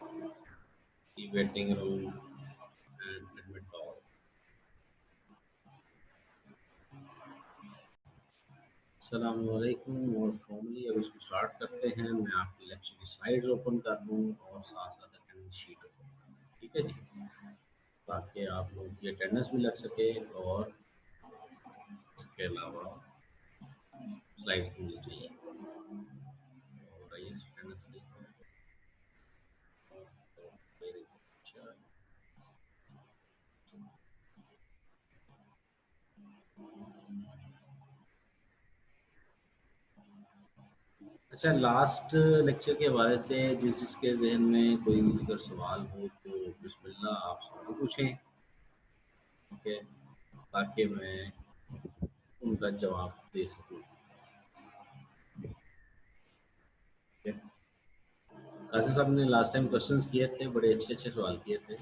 the waiting room and admit all. अस्सलामुअलैकुम और formally अब इसको स्टार्ट करते हैं। मैं आपकी लेक्चर की स्लाइड्स ओपन कर दूँ और साथ साथ अटेंडेंस शीट ओपन कर दूँ, ठीक है जी, ताकि आप लोगों की अटेंडेंस भी लग सके और इसके अलावा स्लाइड्स भी मिल चाहिए। और आइए अटेंडेंस की अच्छा, लास्ट लेक्चर के हवाले से जिसके जहन में कोई अगर सवाल हो तो बिस्मिल्लाह आप सवाल पूछें, ठीक है, ताकि मैं उनका जवाब दे सकूँ। कासिम साहब ने लास्ट टाइम क्वेश्चंस किए थे, बड़े अच्छे अच्छे सवाल किए थे,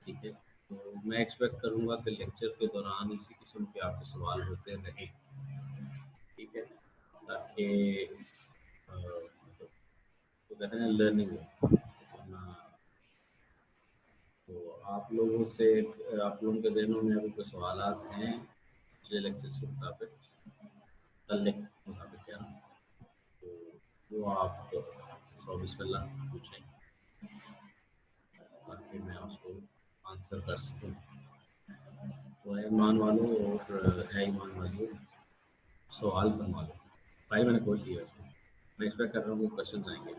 ठीक है। तो मैं एक्सपेक्ट करूँगा कि लेक्चर के दौरान इसी किस्म के आपके सवाल होते रहें, ठीक है, ताकि तो कहते हैं लर्निंग हो। तो आप लोगों से आप लोगों के जहनों में अगर कोई सवाल हैं पिछले लेक्चर के मुताबिक, कल लेक्चर के मुताबिक क्या, तो वो आप बिस्मिल्लाह पूछें ताकि मैं उसको आंसर कर सकूँ। तो है ईमान वालों और है ईमान वालों, सवाल फरमा लो। भाई मैंने खोल लिया इसको, मैं एक्सपेक्ट कर रहा हूँ कि क्वेश्चन आएंगे।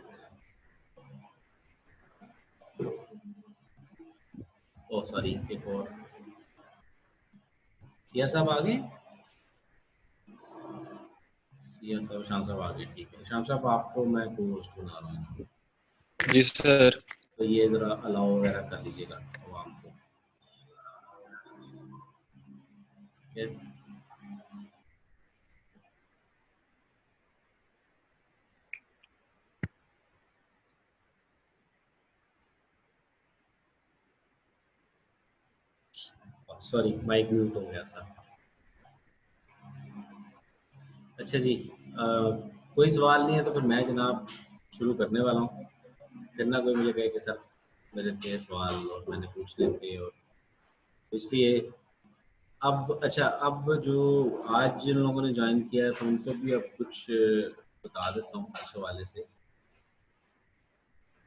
ओ सॉरी, एक और सिया साहब आ गए, सिया साहब शाम साहब आ गए, ठीक है। शाम साहब आपको मैं को होस्ट बना रहा हूँ, जी सर। तो ये ज़रा अलाउ वगैरह कर लीजिएगा आवाम को, ठीक है। सॉरी माइक म्यूट हो गया था। अच्छा जी, कोई सवाल नहीं है तो फिर मैं जनाब शुरू करने वाला हूँ। फिर ना कोई मुझे कहे कि सर मेरे थे सवाल और मैंने पूछने थे, और इसलिए अब अच्छा, अब जो आज जिन लोगों ने ज्वाइन किया है तो उनको भी अब कुछ बता देता हूँ इस हवाले से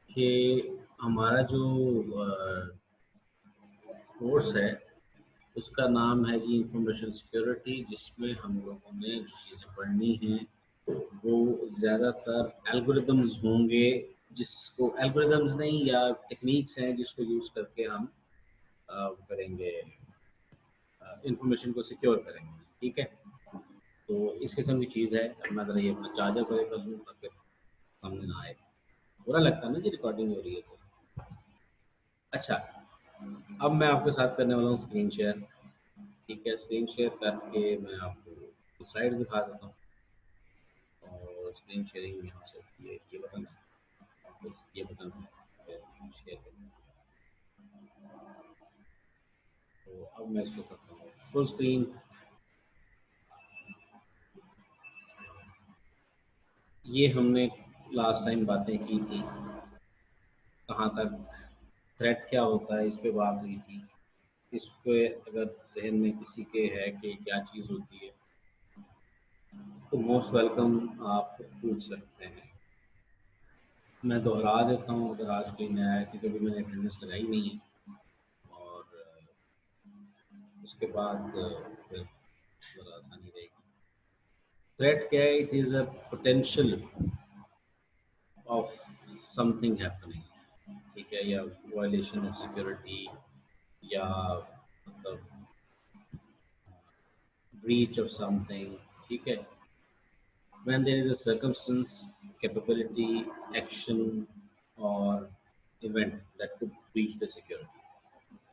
कि हमारा जो कोर्स है उसका नाम है जी इंफॉर्मेशन सिक्योरिटी, जिसमें हम लोगों ने जो चीज़ें पढ़नी हैं वो ज़्यादातर एल्गोरिदम्स होंगे, जिसको एल्गोरिदम्स नहीं या टेक्निक्स हैं जिसको यूज़ करके हम करेंगे, इंफॉर्मेशन को सिक्योर करेंगे, ठीक है। तो इस किस्म की चीज़ है। अब मैं ज़रा ये अपना चार्जर को कर लूँ ताकि सामने ना आए, बुरा लगता है ना जी रिकॉर्डिंग हो रही है तो। अच्छा, अब मैं आपके साथ करने वाला हूँ स्क्रीन शेयर, ठीक है। स्क्रीन शेयर करके मैं आपको स्लाइड्स दिखा देता हूँ, और स्क्रीन शेयरिंग यहाँ से होती है, ये बटन है, तो ये बटन है शेयर करना। तो अब मैं इसको करता हूँ फुल स्क्रीन। ये हमने लास्ट टाइम बातें की थी, कहाँ तक थ्रेट क्या होता है इस पे बात हुई थी। इस पे अगर जहन में किसी के है कि क्या चीज़ होती है तो मोस्ट वेलकम, आप पूछ सकते हैं। मैं दोहरा देता हूँ अगर आज कोई नया है, क्योंकि अभी मैंने अटेंडेंस लगाई नहीं है, और उसके बाद फिर ज़रा आसानी रहेगी। थ्रेट क्या है? It is a potential of something happening, ठीक है, या वायलेशन ऑफ सिक्योरिटी, या मतलब breach of something, ठीक है। When there is a circumstance, capability, action or event that could breach the security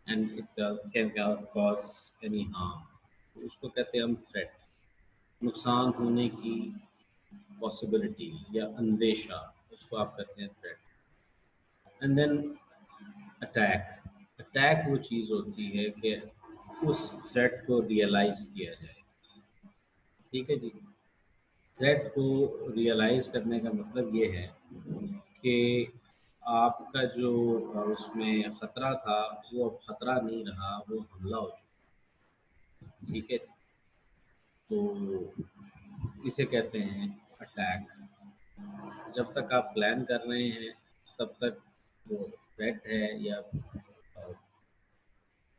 and it can cause any harm, तो उसको कहते हैं हम थ्रेट, नुकसान होने की पॉसिबिलिटी या अंदेशा, उसको आप कहते हैं threat. And then attack. Attack वो चीज़ होती है कि उस थ्रेट को रियलाइज किया जाए, ठीक है जी। थ्रेट को रियलाइज करने का मतलब ये है कि आपका जो उसमें खतरा था वो अब खतरा नहीं रहा, वो हमला हो चुका। ठीक है, तो इसे कहते हैं अटैक। जब तक आप प्लान कर रहे हैं तब तक वो थ्रेट है या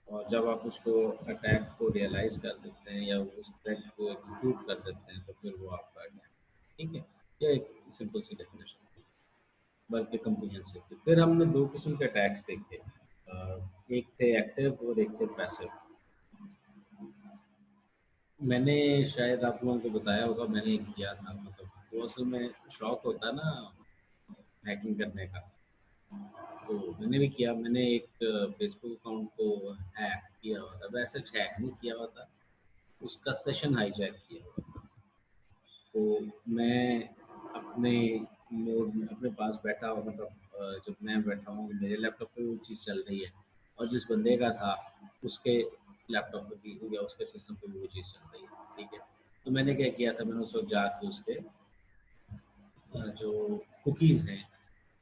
और जब आप उसको अटैक को रियलाइज़ कर देते हैं या उस थ्रेट को एग्जीक्यूट कर देते हैं तो फिर वो आपका अटैक। ठीक है, ये एक सिंपल सी डेफिनेशन थी, बल्कि कम्प्रिहेंसिव थी। फिर हमने दो किस्म के अटैक्स देखे, एक थे एक्टिव और एक थे पैसिव। मैंने शायद आप लोगों को बताया होगा, मैंने एक किया था, मतलब वो असल में शौक होता है ना हैकिंग करने का, तो मैंने भी किया। मैंने एक फेसबुक अकाउंट को हैक किया हुआ था, वैसे हैक नहीं किया हुआ था, उसका सेशन हाईजैक किया हुआ था। तो मैं अपने मोड में अपने पास बैठा हुआ, मतलब जब मैं बैठा हूँ मेरे लैपटॉप पे वो चीज़ चल रही है और जिस बंदे का था उसके लैपटॉप पे भी या उसके सिस्टम पे भी वो चीज़ चल रही है। ठीक है, तो मैंने क्या किया था, मैंने उस वक्त जाके उसके जो कुकीज़ हैं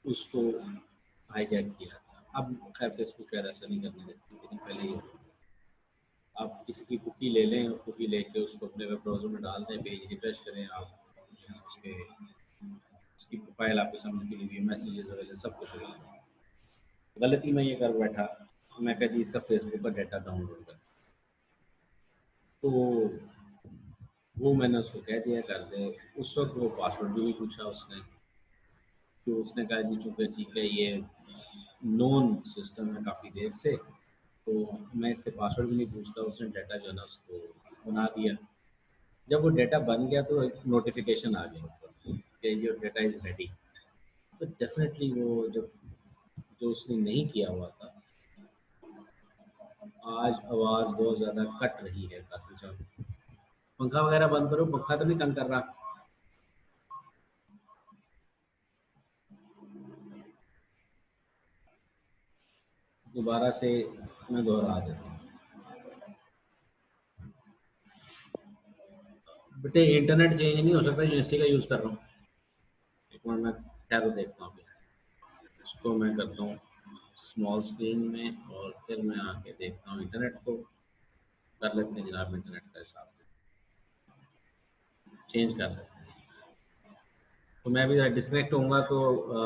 उसको हाईजैक किया था। अब खैर फेसबुक शायद ऐसा नहीं करने देती, लेकिन पहले ये आप किसी की कुकी ले लें और कुकी लेके उसको अपने वेब ब्राउज़र में डाल दें, पेज रिफ्रेश करें आप, उसके उसकी प्रोफाइल आपके सामने खुली हुई है, मैसेजेस वगैरह सब कुछ अवेलेबल है। गलती में ये कर बैठा, मैं कह दी इसका फेसबुक का डाटा डाउनलोड कर, तो वो मैंने उसको कह दिया कर दे। उस वक्त वो पासवर्ड भी नहीं पूछा उसने, तो उसने कहा जी चूँकि ठीक है ये नोन सिस्टम है काफ़ी देर से, तो मैं इससे पासवर्ड भी नहीं पूछता, उसने डाटा जो है ना उसको बना दिया। जब वो डाटा बन गया तो एक नोटिफिकेशन आ गया ऊपर कि योर डाटा इज़ रेडी। तो डेफिनेटली वो जब जो उसने नहीं किया हुआ था, आज आवाज़ बहुत ज़्यादा कट रही है काफ़ी ज़्यादा। पंखा वगैरह बंद करो, पंखा तो नहीं तंग कर रहा। दोबारा से मैं दोहरा देता हूँ। बेटे इंटरनेट चेंज नहीं हो सकता, यूनिवर्सिटी का यूज़ कर रहा हूँ। एक मिनट मैं क्या तो देखता हूँ, इसको मैं करता हूँ स्मॉल स्क्रीन में और फिर मैं आके देखता हूँ इंटरनेट को। कर लेते हैं जनाब, इंटरनेट का हिसाब चेंज कर लेते हैं। तो मैं अभी डिस्कनेक्ट होऊंगा तो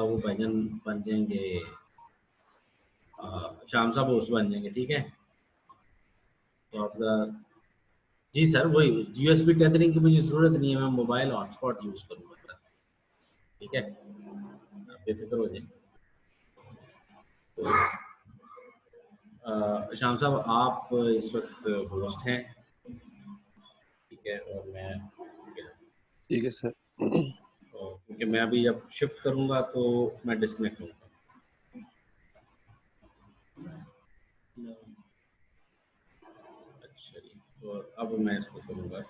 वो भाईजान बन जाएंगे, शाम साहब होस्ट बन जाएंगे। ठीक है, तो आप ज़रा, जी सर वही यूएसबी टेथरिंग की मुझे ज़रूरत नहीं है, मैं मोबाइल हॉटस्पॉट यूज़ करूँगा। ठीक है, आप बेफिक्र हो जाए। तो शाम साहब आप इस वक्त होस्ट हैं, ठीक है, और मैं, ठीक है, ठीक है सर। क्योंकि मैं अभी जब शिफ्ट करूँगा तो मैं डिस्कनेक्ट होऊंगा। अच्छा जी, तो अब मैं इसको करूँगा।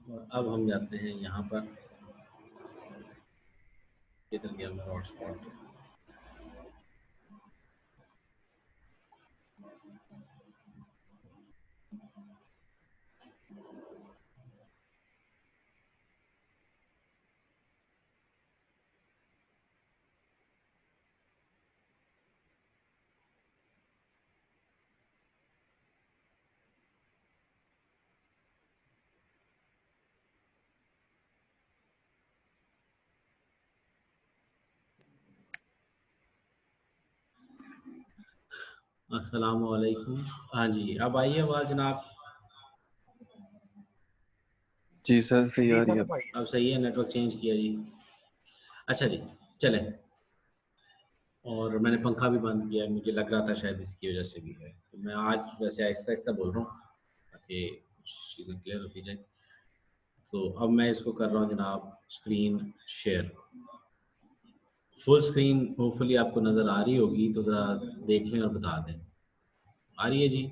और अब हम जाते हैं यहाँ पर, किधर गया मेरा हॉटस्पॉट। अस्सलाम वालेकुम। हाँ जी, अब आई है आवाज़ जनाब? जी सर, सही आ रही है। अब सही है, नेटवर्क चेंज किया जी। अच्छा जी, चले। और मैंने पंखा भी बंद किया, मुझे लग रहा था शायद इसकी वजह से भी है। तो मैं आज वैसे आहिस्ता आहिस्ता बोल रहा हूँ ताकि कुछ चीज़ें क्लियर होती जाए। तो अब मैं इसको कर रहा हूँ जनाब screen share. Full screen hopefully आपको नज़र आ रही होगी, तो ज़रा देख लें और बता दें। आ रही है जी?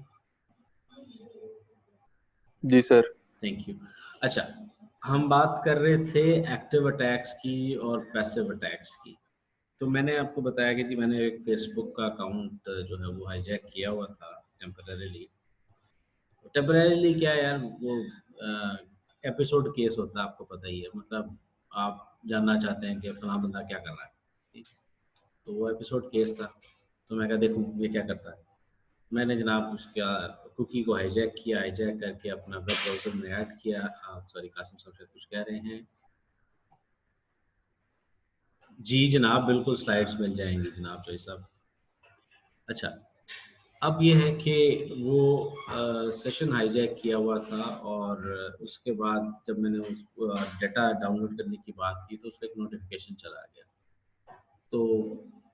जी सर। Thank you. अच्छा, हम बात कर रहे थे एक्टिव अटैक्स की और पैसिव अटैक्स की। तो मैंने आपको बताया कि जी मैंने एक फेसबुक का अकाउंट जो है वो हाईजैक किया हुआ था टेम्परेरीली। टेम्परेरीली क्या है यार, वो एपिसोड केस होता है, आपको पता ही है, मतलब आप जानना चाहते हैं कि फलां बंदा क्या कर रहा है, ठीक? तो वो एपिसोड केस था, तो मैं कहा देखूं ये क्या करता है। मैंने जनाब उसका कुकी को हाईजैक किया, हाईजैक करके अपना वेब ब्राउज़र में ऐड किया। हाँ सॉरी, कासिम साहब शायद कुछ कह रहे हैं। जी जनाब, बिल्कुल स्लाइड्स मिल जाएंगी जनाब जय साहब। अच्छा, अब ये है कि वो सेशन हाईजैक किया हुआ था, और उसके बाद जब मैंने उस डेटा डाउनलोड करने की बात की तो उसका एक नोटिफिकेशन चला गया। तो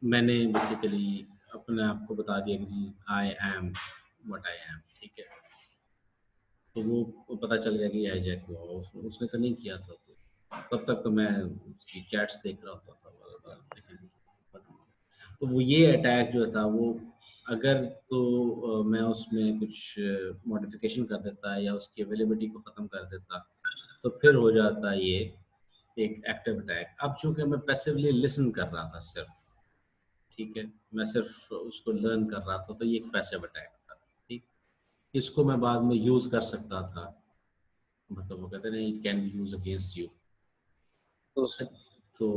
मैंने बेसिकली अपने आप को बता दिया कि जी I am what I am, ठीक है। तो वो पता चल गया कि ये हाईजैक हुआ, उसने तो नहीं किया था। तो तब तक तो मैं उसकी चैट्स देख रहा होता था, लेकिन तो वो ये अटैक जो था वो, अगर तो मैं उसमें कुछ मॉडिफिकेशन कर देता या उसकी अवेलेबिलिटी को ख़त्म कर देता तो फिर हो जाता ये एक एक्टिव अटैक। अब चूंकि मैं पैसिवली लिसन कर रहा था सिर्फ, ठीक है, मैं सिर्फ उसको लर्न कर रहा था, तो ये एक पैसिव अटैक था, ठीक। इसको मैं बाद में यूज़ कर सकता था, मतलब वो कहते हैं it can be use against you. तो तो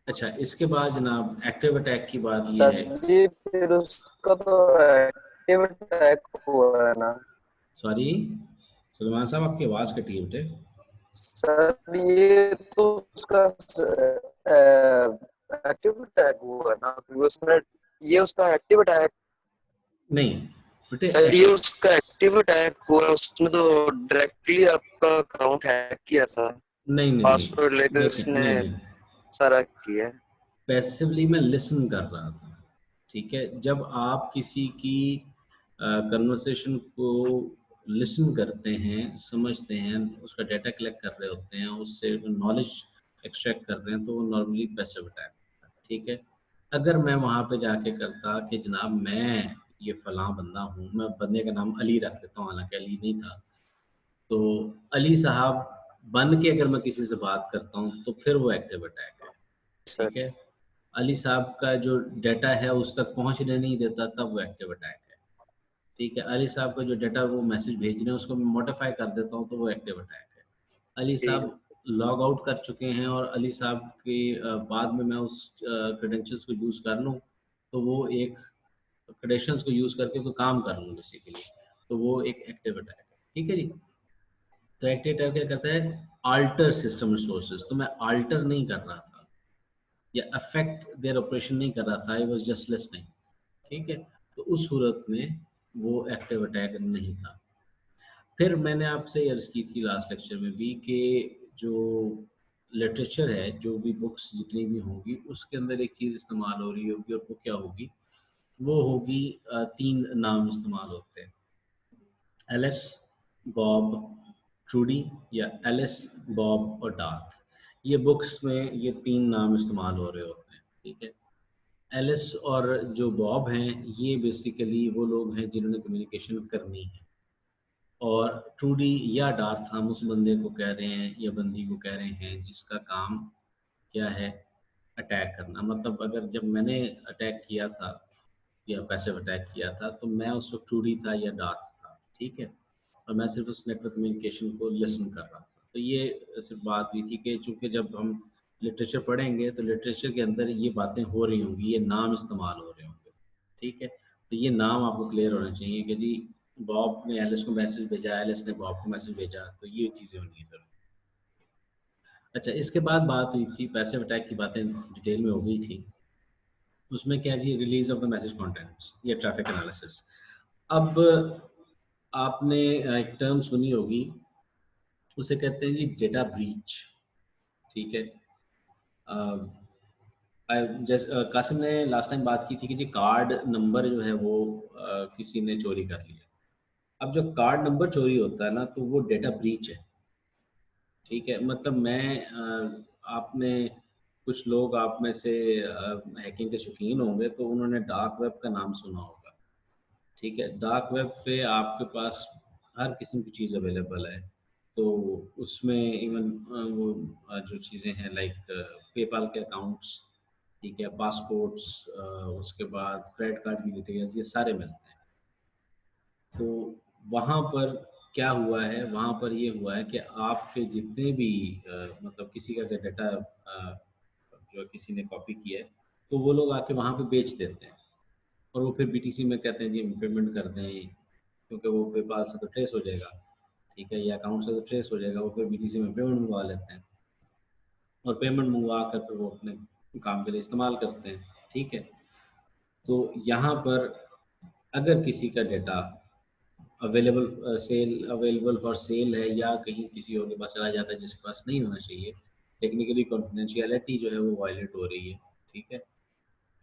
अच्छा, इसके बाद जनाब एक्टिव अटैक की बात ये सर है। जी फिर उसका तो एक्टिव अटैक हुआ है ना। सॉरी सुलेमान साहब, आपकी आवाज़ कटी है बेटे। सर ये तो उसका एक्टिव अटैक हुआ है ना, क्योंकि उसने ये उसका एक्टिव अटैक। नहीं बेटे, सर ये उसका एक्टिव अटैक हुआ है, उसने तो डायरेक्टली आपका अकाउंट हैक किया था, नहीं नहीं नहीं, पासवर्ड लेकर देखें, उसने नहीं नहीं, सारा किया है। पैसिवली मैं लिसन कर रहा था, ठीक है। जब आप किसी की कन्वर्सेशन को लिसन करते हैं, समझते हैं, उसका डाटा कलेक्ट कर रहे होते हैं, उससे नॉलेज एक्सट्रैक्ट कर रहे हैं, तो वो नॉर्मली पैसिव अटैक होता है, ठीक है। अगर मैं वहाँ पे जाके करता कि जनाब मैं ये फलां बंदा हूँ, मैं बंदे का नाम अली रख देता हूँ, हालांकि अली नहीं था, तो अली साहब बन के अगर मैं किसी से बात करता हूँ तो फिर वो एक्टिव अटैक है, सर ठीक है। अली साहब का जो डाटा है उस तक पहुंचने नहीं देता, तब वो एक्टिव अटैक है, ठीक है। अली साहब का जो डाटा वो मैसेज भेज रहे हैं उसको मैं मॉडिफाई कर देता हूँ तो वो एक्टिव अटैक है। अली ठीक है। साहब लॉग आउट कर चुके हैं और अली साहब के बाद में मैं उस क्रेडेंशियल्स को यूज़ कर लूँ, तो वो एक क्रेडेंशियल्स को यूज़ करके कोई काम कर लूँ बेसिकली, तो वो एक एक्टिव अटैक है, ठीक है जी। तो एक्टिव अटैक क्या करता है, आल्टर सिस्टम रिसोर्सेज, तो मैं आल्टर नहीं कर रहा था या अफेक्ट देयर ऑपरेशन नहीं कर रहा था, आई वाज जस्ट लिसनिंग, ठीक है। तो उस सूरत में वो एक्टिव अटैक नहीं था। फिर मैंने आपसे अर्ज की थी लास्ट लेक्चर में भी कि जो लिटरेचर है, जो भी बुक्स जितनी भी होंगी उसके अंदर एक चीज़ इस्तेमाल हो रही होगी, और वो क्या होगी, वो होगी तीन नाम इस्तेमाल होते हैं, एलिस, बॉब, ट्रूडी, या एलिस, बॉब और डार्थ। ये बुक्स में ये तीन नाम इस्तेमाल हो रहे होते हैं, ठीक है। एलिस और जो बॉब हैं ये बेसिकली वो लोग हैं जिन्होंने कम्युनिकेशन करनी है, और ट्रूडी या डार्थ हम उस बंदे को कह रहे हैं या बंदी को कह रहे हैं जिसका काम क्या है, अटैक करना। मतलब अगर जब मैंने अटैक किया था या पैसिव अटैक किया था तो मैं उस वक्त ट्रूडी था या डार्थ था, ठीक है, और मैं सिर्फ उस नेटवर्क कम्युनिकेशन को लिसन कर रहा था। तो ये सिर्फ बात हुई थी कि चूंकि जब हम लिटरेचर पढ़ेंगे तो लिटरेचर के अंदर ये बातें हो रही होंगी, ये नाम इस्तेमाल हो रहे होंगे, ठीक है। तो ये नाम आपको क्लियर होना चाहिए कि जी बॉब ने एलिस को मैसेज भेजा, एलिस ने बॉब को मैसेज भेजा, तो ये चीज़ें होनी है सर। अच्छा, इसके बाद बात हुई थी पैसिव अटैक की, बातें डिटेल में हो गई थी। उसमें क्या जी, release of the message contents या ट्रैफिक एनालिसिस। अब आपने एक टर्म सुनी होगी, उसे कहते हैं जी डेटा ब्रीच, ठीक है। जैसे कासिम ने लास्ट टाइम बात की थी कि जी कार्ड नंबर जो है वो किसी ने चोरी कर लिया। अब जब कार्ड नंबर चोरी होता है ना तो वो डेटा ब्रीच है, ठीक है। मतलब आपने कुछ लोग आप में से हैकिंग के शौकीन होंगे तो उन्होंने डार्क वेब का नाम सुना होगा, ठीक है। डार्क वेब पे आपके पास हर किस्म की चीज़ अवेलेबल है, तो उसमें इवन वो जो चीज़ें हैं लाइक पेपाल के अकाउंट्स, ठीक है, पासपोर्ट्स, उसके बाद क्रेडिट कार्ड की डिटेल्स, ये सारे मिलते हैं। तो वहाँ पर क्या हुआ है वहाँ पर, ये हुआ है कि आपके जितने भी मतलब किसी का डाटा जो किसी ने कॉपी किया है, तो वो लोग आके वहाँ पे बेच देते हैं और वो फिर बीटीसी में कहते हैं जी हम पेमेंट कर दें, क्योंकि वो पेपाल से तो ट्रेस हो जाएगा, ठीक है, या अकाउंट से तो ट्रेस हो जाएगा, वो फिर बीटीसी में पेमेंट मंगवा लेते हैं और पेमेंट मंगवा कर फिर वो अपने काम के लिए इस्तेमाल करते हैं, ठीक है। तो यहाँ पर अगर किसी का डेटा अवेलेबल फॉर सेल है या कहीं किसी और के पास चला जाता है जिसके पास नहीं होना चाहिए, टेक्निकली कॉन्फिडेंशियलिटी जो है वो वायलेट हो रही है, ठीक है।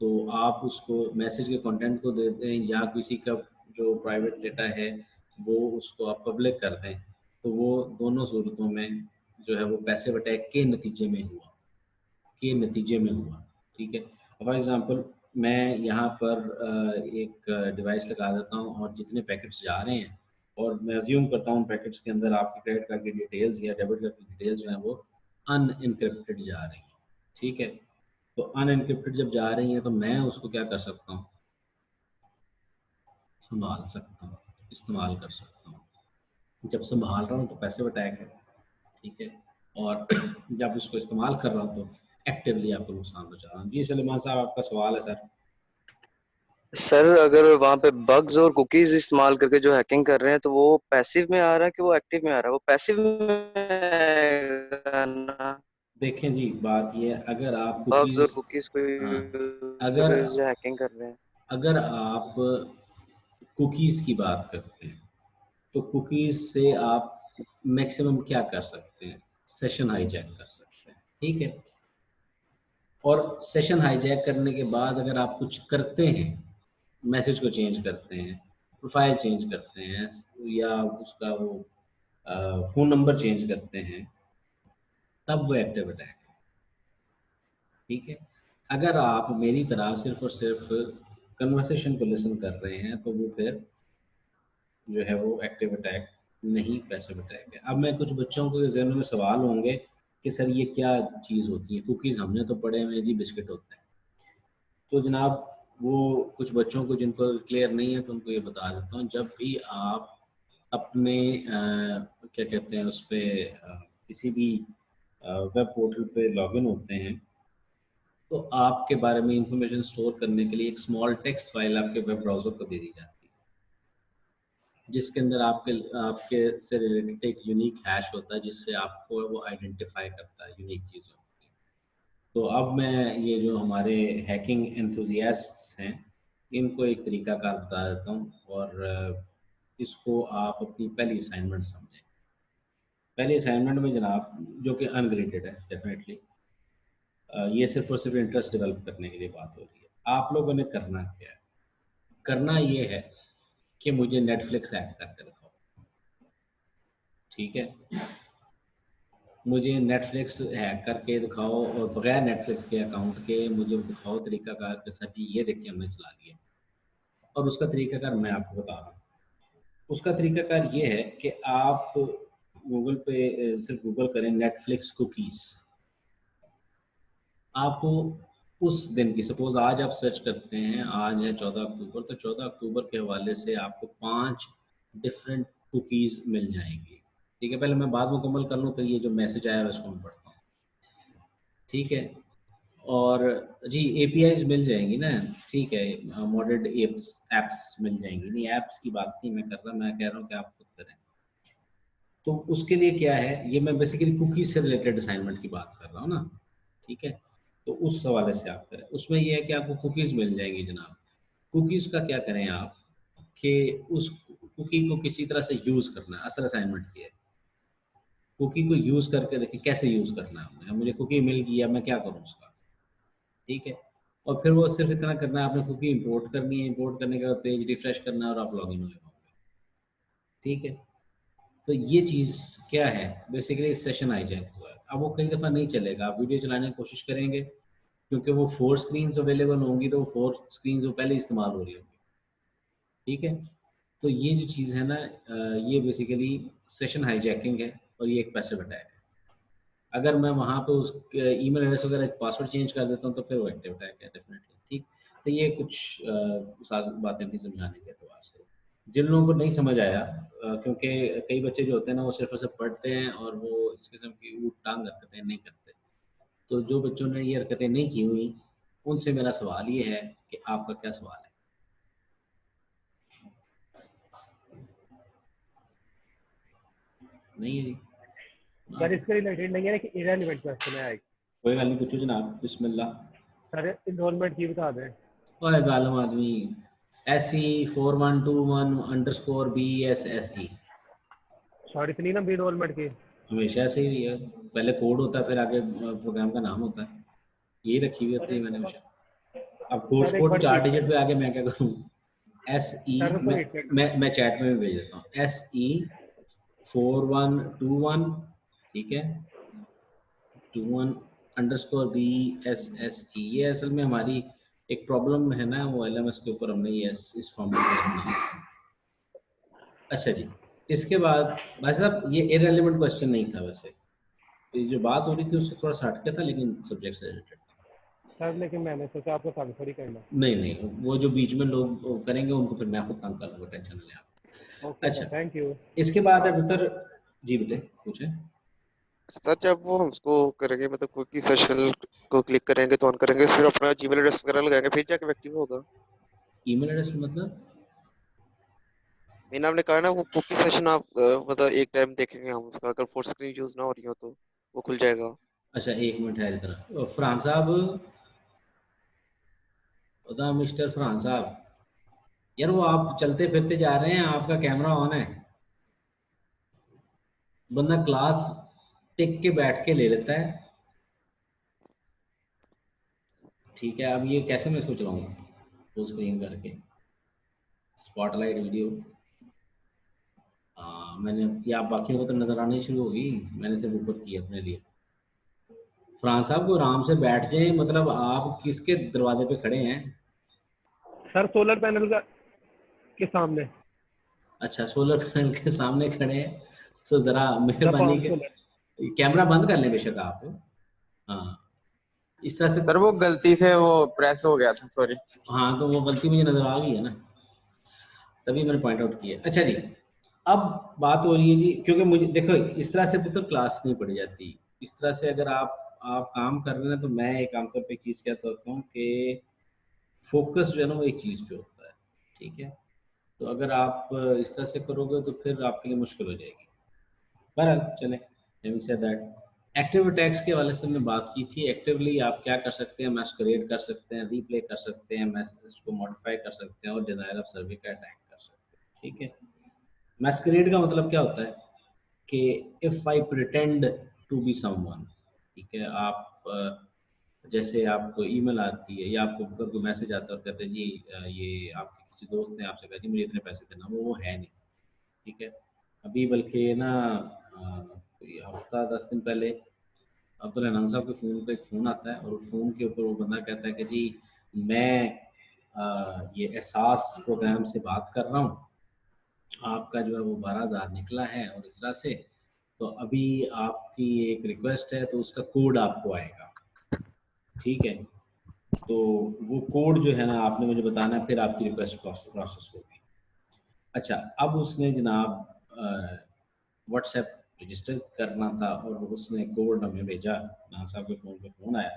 तो आप उसको मैसेज के कंटेंट को दे दें या किसी का जो प्राइवेट डेटा है वो उसको आप पब्लिक कर दें, तो वो दोनों सूरतों में जो है वो पैसिव अटैक के नतीजे में हुआ, ठीक है। फॉर एग्जांपल मैं यहाँ पर एक डिवाइस लगा देता हूँ और जितने पैकेट्स जा रहे हैं और मैं अज्यूम करता हूँ पैकेट्स के अंदर आपके क्रेडिट कार्ड की डिटेल्स या डेबिट कार्ड की डिटेल्स जो है वो अनइनक्रिप्टेड जा रही हैं, ठीक है। तो अनइनक्रिप्टेड जब जा रही हैं तो मैं उसको क्या कर सकता हूँ, संभाल सकता हूँ, इस्तेमाल कर सकता हूँ। जब संभाल रहा हूँ तो पैसिव अटैक है, ठीक है, और जब उसको इस्तेमाल कर रहा हूँ तो एक्टिवली आपको नुकसान पहुंचा रहा हूँ। जी सलीमान साहब, आपका सवाल है सर। सर अगर वहाँ पे बग्स और कुकीज इस्तेमाल करके जो हैकिंग कर रहे हैं तो वो पैसिव में आ रहा है कि वो एक्टिव में आ रहा है? वो पैसिव में आएगा ना? देखें जी, बात ये है, अगर आप बग्स और कुकीज़, कुकीज को हाँ, यूज अगर करके जो हैकिंग कर रहे हैं। अगर आप कुकीज़ की बात करते हैं, तो कुकीज़ से आप मैक्सिमम क्या कर सकते हैं, सेशन हाईजैक कर सकते हैं, ठीक है। और सेशन हाईजैक करने के बाद अगर आप कुछ करते हैं, मैसेज को चेंज करते हैं, प्रोफाइल चेंज करते हैं या उसका वो फ़ोन नंबर चेंज करते हैं, तब वो एक्टिव अटैक है, ठीक है। अगर आप मेरी तरह सिर्फ और सिर्फ कन्वर्सेशन को लिसन कर रहे हैं तो वो फिर जो है वो एक्टिव अटैक नहीं, पैसिव अटैक है। अब मैं कुछ बच्चों के ज़हन में सवाल होंगे कि सर ये क्या चीज़ होती है, कुकीज़ हमने तो पढ़े हुए हैं जी बिस्किट होते हैं। तो जनाब वो कुछ बच्चों को जिनको क्लियर नहीं है तो उनको ये बता देता हूँ, जब भी आप अपने क्या कहते हैं उस पे किसी भी वेब पोर्टल पे लॉगिन होते हैं, तो आपके बारे में इंफॉर्मेशन स्टोर करने के लिए एक स्मॉल टेक्स्ट फाइल आपके वेब ब्राउज़र को दे दी जाती है, जिसके अंदर आपके आपके से रिलेटेड एक यूनिक हैश होता है जिससे आपको वो आइडेंटिफाई करता है यूनिक चीज़ों को। तो अब मैं ये जो हमारे हैकिंग एंथुजियास्ट्स हैं, इनको एक तरीकाकार बता देता हूँ और इसको आप अपनी पहली असाइनमेंट समझें। पहली असाइनमेंट में जनाब, जो कि अनग्रेडेड है डेफिनेटली, ये सिर्फ और सिर्फ इंटरेस्ट डेवलप करने के लिए बात हो रही है। आप लोगों ने करना क्या है? करना ये है कि मुझे नेटफ्लिक्स ऐड करके दिखाओ, ठीक है। मुझे नेटफ्लिक्स हैक करके दिखाओ और बगैर नेटफ्लिक्स के अकाउंट के मुझे दिखाओ तरीकाकार के साथ, जी ये देखिए हमने चला लिया। और उसका तरीकाकार मैं आपको बता रहा हूँ। उसका तरीकाकार ये है कि आप गूगल पे सिर्फ गूगल करें नेटफ्लिक्स कुकीज़। आपको उस दिन की, सपोज़ आज आप सर्च करते हैं, आज है 14 अक्टूबर, तो 14 अक्टूबर के हवाले से आपको 5 डिफरेंट कुकीज़ मिल जाएँगी, ठीक है। पहले मैं बात मुकम्मल कर लूँ फिर ये जो मैसेज आया है उसको मैं पढ़ता हूँ, ठीक है। और जी एपीआईज़ मिल जाएँगी ना, ठीक है, मॉडेड ऐप्स मिल जाएँगी। नहीं, ऐप्स की बात नहीं मैं कर रहा, मैं कह रहा हूँ कि आप खुद करें। तो उसके लिए क्या है, ये मैं बेसिकली कुकीज़ से रिलेटेड असाइनमेंट की बात कर रहा हूँ ना, ठीक है। तो उस हवाले से आप करें। उसमें ये है कि आपको कुकीज़ मिल जाएँगी जनाब। कुकीज़ का क्या करें आप कि उस कुकी को किसी तरह से यूज़ करना है, असल असाइनमेंट ये है। कुकी को यूज़ करके देखिए कैसे यूज़ करना है हमने। अब मुझे कुकी मिल गई, अब मैं क्या करूँ उसका? ठीक है। और फिर वो सिर्फ इतना करना है, आपने कुकी इंपोर्ट करनी है, इंपोर्ट करने के बाद पेज रिफ्रेश करना है और आप लॉगिन हो जाओगे, ठीक है। तो ये चीज़ क्या है, बेसिकली सेशन हाईजैक हुआ है। अब वो कई दफ़ा नहीं चलेगा, आप वीडियो चलाने की कोशिश करेंगे क्योंकि वो 4 स्क्रीन्स अवेलेबल होंगी तो वो 4 स्क्रीन्स वो पहले इस्तेमाल हो रही होंगी, ठीक है। तो ये जो चीज़ है ना, ये बेसिकली सेशन हाईजैकिंग है और ये एक पैसिव अटैक है। अगर मैं वहाँ पे उस ईमेल एड्रेस वगैरह पासवर्ड चेंज कर देता हूँ तो फिर वो एक्टिव अटैक है डेफिनेटली, ठीक। तो ये कुछ बातें थी समझाने के एतबार से। जिन लोगों को नहीं समझ आया, क्योंकि कई बच्चे जो होते हैं ना वो सिर्फ और सिर्फ पढ़ते हैं और वो इस किस्म की ऊट टांग हरकतें नहीं करते। तो जो बच्चों ने ये हरकतें नहीं की हुई उनसे मेरा सवाल ये है कि आपका क्या सवाल है? नहीं है जी? सर इसके रिलेटेड नहीं है कि इरेलीवेंट क्वेश्चन है। कोई गल नहीं, पूछो जनाब, बिस्मिल्लाह। सर इनरोलमेंट की बता दें। ओए जालिम आदमी, SE 4121 _BSSE सर इतनी ना इनरोलमेंट की। हमेशा ऐसे ही है, पहले कोड होता है फिर आगे प्रोग्राम का नाम होता है, यही रखी हुई होती है मैंने हमेशा। अब कोर्स सर एक कोड बार 4 डिजिट पे आगे मैं क्या करूँ? SE, सर तो मैं चैट में भी भेज देता हूँ, SE 4121, ठीक है, 21 _ BSSE। ये असल में हमारी एक प्रॉब्लम है ना, वो LMS के ऊपर हमने ये इस फॉर्मेट में रखना है। अच्छा जी, इसके बाद भाई साहब ये इररिलेवेंट क्वेश्चन नहीं था वैसे, ये जो बात हो रही थी उससे थोड़ा सा हटके था लेकिन सब्जेक्ट से रिलेटेड था। सर लेकिन मैंने सोचा आपको तंग थोड़ी करना। नहीं नहीं, वो जो बीच में लोग वो करेंगे उनको फिर मैं खुद तंग कर लूँगा, टेंशन नहीं आप। ओके सर, अच्छा, थैंक यू। इसके बाद है पुत्र जी, बेटे पूछे। सर जब वो हम उसको करेंगे मतलब कोई सेशन को क्लिक करेंगे तो ऑन करेंगे, फिर अपना जीमेल एड्रेस वगैरह लगाएंगे, फिर जाके एक्टिव होगा। ईमेल एड्रेस मतलब? मैंने आपने कहा ना वो कुकी सेशन आप मतलब एक टाइम देखेंगे हम उसका, अगर फुल स्क्रीन यूज ना हो रही हो तो वो खुल जाएगा। अच्छा एक मिनट है इधर, फरहान साहब, बता मिस्टर फरहान साहब, यार वो आप चलते फिरते जा रहे हैं, आपका कैमरा ऑन है, बंदा क्लास टिक के बैठ के ले लेता है, ठीक है। अब ये कैसे मैं इसको चलाऊँ फुल स्क्रीन करके, स्पॉटलाइट वीडियो, मैंने या बाकियों को तो नज़र आनी शुरू होगी, मैंने सिर्फ ऊपर की अपने लिए। फरहान साहब को आराम से बैठ जाए, मतलब आप किसके दरवाजे पे खड़े हैं? सर सोलर पैनल का के सामने। अच्छा सोलर पैनल के सामने खड़े हैं, तो ज़रा द मेहरबानी पाम के सोलर। कैमरा बंद कर लें बेशक आप। हाँ, इस तरह से। सर वो गलती से वो प्रेस हो गया था, सॉरी। हाँ तो वो गलती मुझे नज़र आ गई है ना, तभी मैंने पॉइंट आउट किया। अच्छा जी, अब बात हो रही है जी, क्योंकि मुझे देखो इस तरह से तो क्लास नहीं पढ़ी जाती। इस तरह से अगर आप काम कर रहे हैं तो मैं एक आमतौर पे चीज़ कहता होता हूँ कि फोकस जो है ना वो एक चीज़ पे होता है, ठीक है। तो अगर आप इस तरह से करोगे तो फिर आपके लिए मुश्किल हो जाएगी। बहरहाल चले, having said that, active attacks के हवाले से हमने बात की थी। एक्टिवली आप क्या कर सकते हैं? मैस्करेड कर सकते हैं, रीप्ले कर सकते हैं, मैसेज को मॉडिफाई कर सकते हैं और डिनायल ऑफ सर्विस का अटैक कर सकते हैं, ठीक है। मैस्करेड का मतलब क्या होता है कि if I pretend to be someone, ठीक है, आप जैसे आपको ईमेल आती है या आपको अगर कोई मैसेज आता है और कहते हैं जी ये आपके किसी दोस्त ने आपसे कहा जी मुझे इतने पैसे देना, वो है नहीं, ठीक है। अभी बल्कि ना कोई हफ्ता 10 दिन पहले अब्दुल हनान साहब के फ़ोन पे एक फ़ोन आता है और फ़ोन के ऊपर वो बंदा कहता है कि जी मैं ये एहसास प्रोग्राम से बात कर रहा हूँ, आपका जो है वो 12,000 निकला है और इस तरह से, तो अभी आपकी एक रिक्वेस्ट है तो उसका कोड आपको आएगा, ठीक है। तो वो कोड जो है ना आपने मुझे बताना है, फिर आपकी रिक्वेस्ट प्रोसेस होगी। अच्छा, अब उसने जनाब व्हाट्सएप रजिस्टर करना था और उसने कोड हमें भेजा, अनान साहब के फ़ोन पे फ़ोन आया,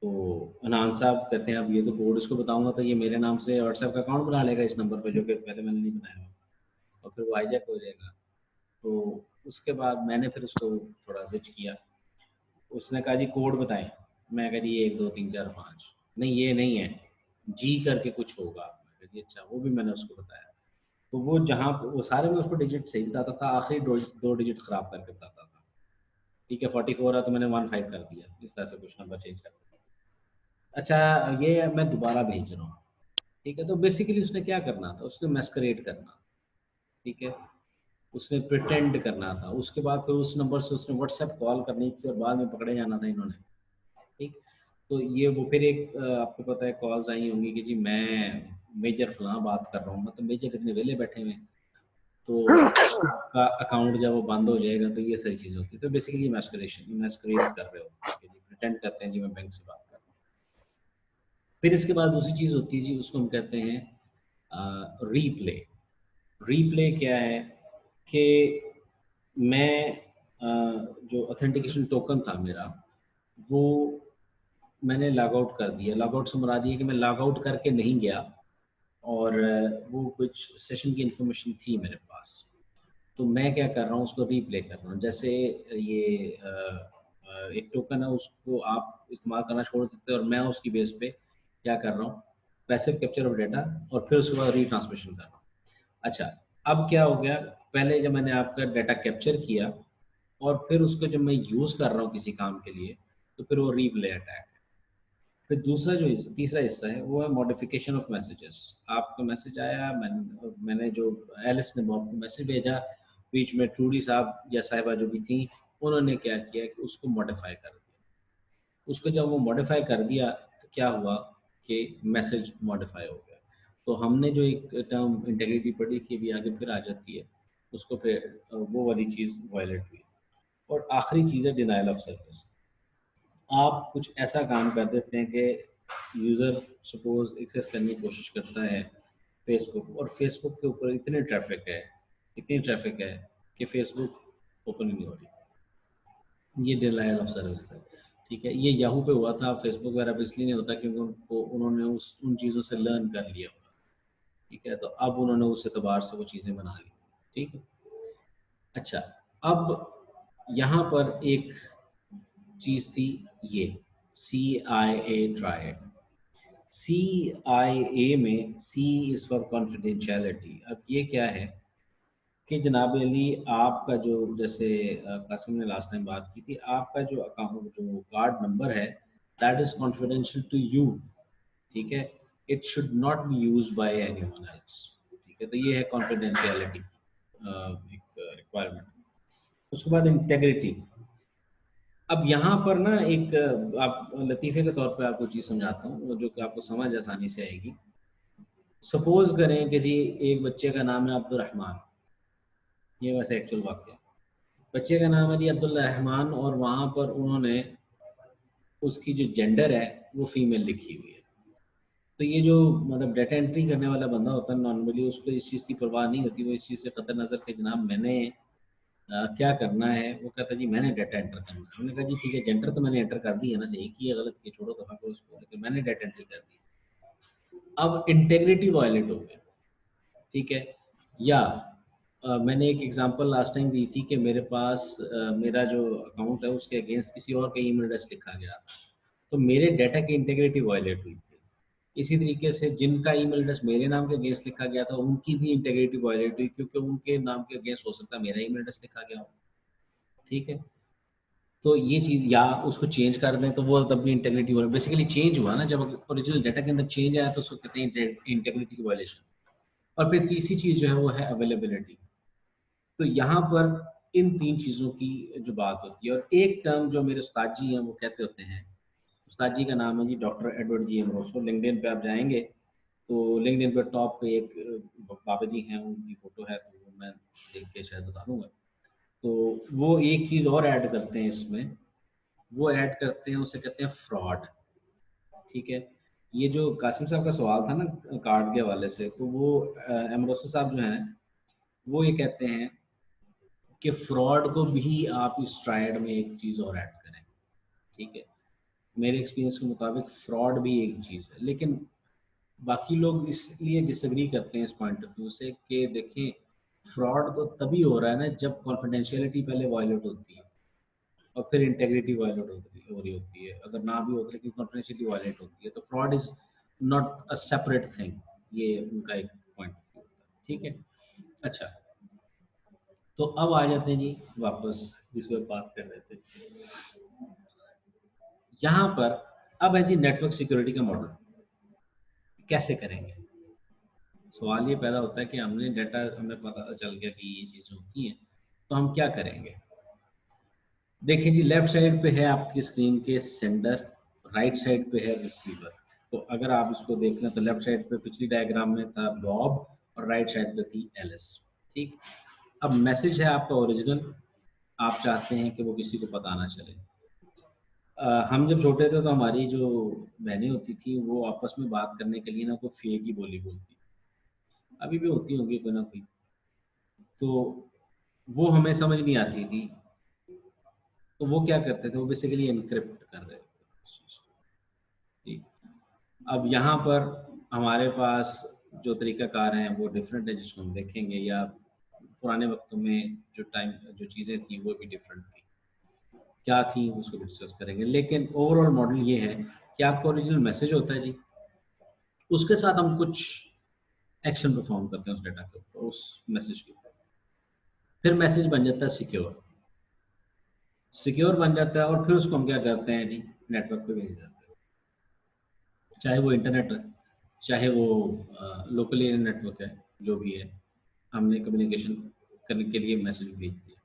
तो अनान साहब कहते हैं अब ये तो कोड इसको बताऊंगा तो ये मेरे नाम से व्हाट्सएप का अकाउंट बना लेगा इस नंबर पे जो कि पहले मैंने नहीं बनाया हुआ, और फिर वो हाईजैक हो जाएगा। तो उसके बाद मैंने फिर उसको थोड़ा सर्च किया, उसने कहा जी कोड बताएं, मैं कहा जी 1 2 3 4 5, नहीं ये नहीं है, जी करके कुछ होगा, मैं कहा जी अच्छा, वो भी मैंने उसको बताया। तो वो जहाँ वो सारे में उसको डिजिट सही बताता था, आखिरी दो डिजिट खराब करके बताता था, ठीक है। 44 है तो मैंने 15 कर दिया, इस तरह से कुछ नंबर चेंज कर दिया। अच्छा, ये मैं दोबारा भेज रहा हूँ, ठीक है। तो बेसिकली उसने क्या करना था, उसने मैस्करेड करना, ठीक है, उसने प्रिटेंड करना था। उसके बाद फिर उस नंबर से उसने व्हाट्सएप कॉल करनी थी और बाद में पकड़े जाना था इन्होंने, ठीक। तो ये वो फिर एक आपको पता है कॉल्स आई होंगी कि जी मैं मेजर फलां बात कर रहा हूँ, मतलब मेजर इतने वेले बैठे हुए हैं, तो आपका अकाउंट जब वो बंद हो जाएगा तो ये सारी चीज़ होती है। तो बेसिकली मैस्करेड कर रहे होते हैं कि जी प्रिटेंड करते हैं जी मैं बैंक से बात कर रहा हूँ। फिर इसके बाद दूसरी चीज़ होती है जी, उसको हम कहते हैं रीप्ले, रीप्ले क्या है कि मैं जो ऑथेंटिकेशन टोकन था मेरा, वो मैंने लॉग आउट कर दिया। लॉग आउट से मुराद ये कि मैं लॉग आउट करके नहीं गया और वो कुछ सेशन की इंफॉर्मेशन थी मेरे पास, तो मैं क्या कर रहा हूँ, उसको रीप्ले कर रहा हूँ। जैसे ये एक टोकन है, उसको आप इस्तेमाल करना छोड़ देते हैं और मैं उसकी बेस पे क्या कर रहा हूँ, पैसिव कैप्चर ऑफ डेटा और फिर उसके बाद रीट्रांसमिशन कर रहा हूँ। अच्छा, अब क्या हो गया, पहले जब मैंने आपका डाटा कैप्चर किया और फिर उसको जब मैं यूज़ कर रहा हूँ किसी काम के लिए, तो फिर वो रीप्ले अटैक। फिर दूसरा जो तीसरा हिस्सा है वो है मॉडिफिकेशन ऑफ मैसेजेस। आपका मैसेज आया, मैंने जो एलिस ने आपको मैसेज भेजा, बीच में ट्रूडी साहब या साहिबा जो भी थी, उन्होंने क्या किया कि उसको मॉडिफाई कर दिया। उसको जब वो मॉडिफाई कर दिया तो क्या हुआ कि मैसेज मॉडिफाई हो गया। तो हमने जो एक टर्म इंटेग्रिटी पढ़ी थी, अभी आगे फिर आ जाती है, उसको फिर वो वाली चीज़ वायलेट हुई। और आखिरी चीज़ है डिनाइल ऑफ सर्विस। आप कुछ ऐसा काम कर देते हैं कि यूज़र सपोज एक्सेस करने की कोशिश करता है फेसबुक, और फेसबुक के ऊपर इतनी ट्रैफिक है कि फेसबुक ओपन ही नहीं हो रही। ये डिनायल ऑफ सर्विस है, ठीक है। ये याहू पे हुआ था, फेसबुक वगैरह पे इसलिए नहीं होता क्योंकि उन्होंने उन चीज़ों से लर्न कर लिया होगा, ठीक है। तो अब उन्होंने उस एतबार से वो चीज़ें बना ली, ठीक है। अच्छा, अब यहाँ पर एक चीज़ थी, ये CIA ट्रायड। CIA में C इज़ फॉर कॉन्फिडेंशियलिटी। अब ये क्या है कि जनाब अली, आपका जो जैसे कासिम ने लास्ट टाइम बात की थी, आपका जो अकाउंट जो कार्ड नंबर है, that is confidential to you, ठीक है। It should not be used by anyone else, ठीक है। तो ये है कॉन्फिडेंशियलिटी एक रिक्वायरमेंट। उसके बाद इंटेग्रिटी। अब यहाँ पर ना एक आप लतीफ़े के तौर पे आपको चीज़ समझाता हूँ, वो जो कि आपको समझ आसानी से आएगी। सपोज करें कि जी एक बच्चे का नाम है अब्दुल रहमान, ये वैसे एक्चुअल वाक़या है। बच्चे का नाम है जी अब्दुल रहमान और वहाँ पर उन्होंने उसकी जो जेंडर है वो फीमेल लिखी हुई है। तो ये जो मतलब डाटा एंट्री करने वाला बंदा होता है नॉर्मली, उसको इस चीज़ की परवाह नहीं होती, वो इस चीज़ से कतई नज़र के जनाब मैंने क्या करना है, वो कहता है जी मैंने डाटा एंटर करना है। हमने कहा जी ठीक है, जेंडर तो मैंने एंटर कर दी है ना, सही की है गलत की छोड़ो दफा करो उसको, लेकिन मैंने डाटा एंट्री कर दी। अब इंटेग्रिटी वायलेट हो गया, ठीक है। या मैंने एक एग्जांपल लास्ट टाइम दी थी कि मेरे पास मेरा जो अकाउंट है उसके अगेंस्ट किसी और का ईमेल एड्रेस लिखा गया, तो मेरे डाटा की इंटेग्रिटी वायलेट हुई थी। इसी तरीके से जिनका ईमेल एड्रेस मेरे नाम के अगेंस्ट लिखा गया था, उनकी भी इंटेग्रिटी वायलेट हुई, क्योंकि उनके नाम के अगेंस्ट हो सकता है मेरा ईमेल एड्रेस लिखा गया हो, ठीक है। तो ये चीज़, या उसको चेंज कर दें तो वो तब भी इंटेग्रिटी वायलेट, बेसिकली चेंज हुआ ना, जब ओरिजिनल डाटा के अंदर चेंज आया तो उसको कहते हैं इंटेग्रिटी की वायलेशन। और फिर तीसरी चीज़ जो है वो है अवेलेबिलिटी। तो यहाँ पर इन तीन चीज़ों की जो बात होती है, और एक टर्म जो मेरे उस्ताद जी हैं वो कहते होते हैं, उस्ताद जी का नाम है जी डॉक्टर एडवर्ड जी एमरोसो। लिंक्डइन पे आप जाएंगे तो लिंक्डइन पे टॉप पे एक बाबा जी हैं, उनकी फ़ोटो है, तो वो मैं देख के शायद बता दूंगा। तो वो एक चीज़ और ऐड करते हैं इसमें, वो ऐड करते हैं, उसे कहते हैं फ्रॉड, ठीक है। ये जो कासिम साहब का सवाल था ना कार्ड के हवाले से, तो वो एमरोसो साहब जो हैं वो ये कहते हैं कि फ्रॉड को भी आप इस ट्रायड में एक चीज़ और ऐड करें, ठीक है। मेरे एक्सपीरियंस के मुताबिक फ्रॉड भी एक चीज़ है, लेकिन बाकी लोग इसलिए डिसएग्री करते हैं इस पॉइंट ऑफ व्यू से कि देखें, फ्रॉड तो तभी हो रहा है ना जब कॉन्फिडेंशियलिटी पहले वायलेट होती है और फिर इंटेग्रिटी वायलेट हो रही होती है। अगर ना भी होती लेकिन कॉन्फिडेंशियलिटी वायलेट होती है, तो fraud is not a separate thing. ये उनका एक पॉइंट ऑफ व्यू होता है, ठीक है। अच्छा, तो अब आ जाते हैं जी वापस जिस पर बात कर रहे थे, यहाँ पर अब है जी नेटवर्क सिक्योरिटी का मॉडल कैसे करेंगे। सवाल ये पैदा होता है कि हमने डाटा, हमें पता चल गया कि ये चीज़ें होती हैं, तो हम क्या करेंगे। देखिए जी, लेफ्ट साइड पे है आपकी स्क्रीन के सेंडर, राइट साइड पे है रिसीवर। तो अगर आप इसको देख लें तो लेफ्ट साइड पे पिछली डायग्राम में था बॉब और राइट साइड पे थी एलिस, ठीक। अब मैसेज है आपका ओरिजिनल, आप चाहते हैं कि वो किसी को पता ना चले। हम जब छोटे थे तो हमारी जो बहनें होती थी वो आपस में बात करने के लिए ना कोई फेक ही बोली बोलती, अभी भी होती होंगी कोई ना कोई, तो वो हमें समझ नहीं आती थी, तो वो क्या करते थे, वो बेसिकली एनक्रिप्ट कर रहे थे। ठीक, अब यहाँ पर हमारे पास जो तरीकाकार हैं वो डिफरेंट है, जिसको हम देखेंगे, या पुराने वक्तों में जो चीज़ें थी वो भी डिफरेंट थी, क्या थी उसको डिस्कस करेंगे। लेकिन ओवरऑल मॉडल ये है कि आपका ओरिजिनल मैसेज होता है जी, उसके साथ हम कुछ एक्शन परफॉर्म करते हैं उस डेटा के ऊपर, उस मैसेज के ऊपर, फिर मैसेज बन जाता है सिक्योर बन जाता है, और फिर उसको हम क्या करते हैं जी, नेटवर्क पे भेज देते हैं, चाहे वो इंटरनेट है, चाहे वो लोकली नेटवर्क है, जो भी है, हमने कम्युनिकेशन करने के लिए मैसेज भेज दिया।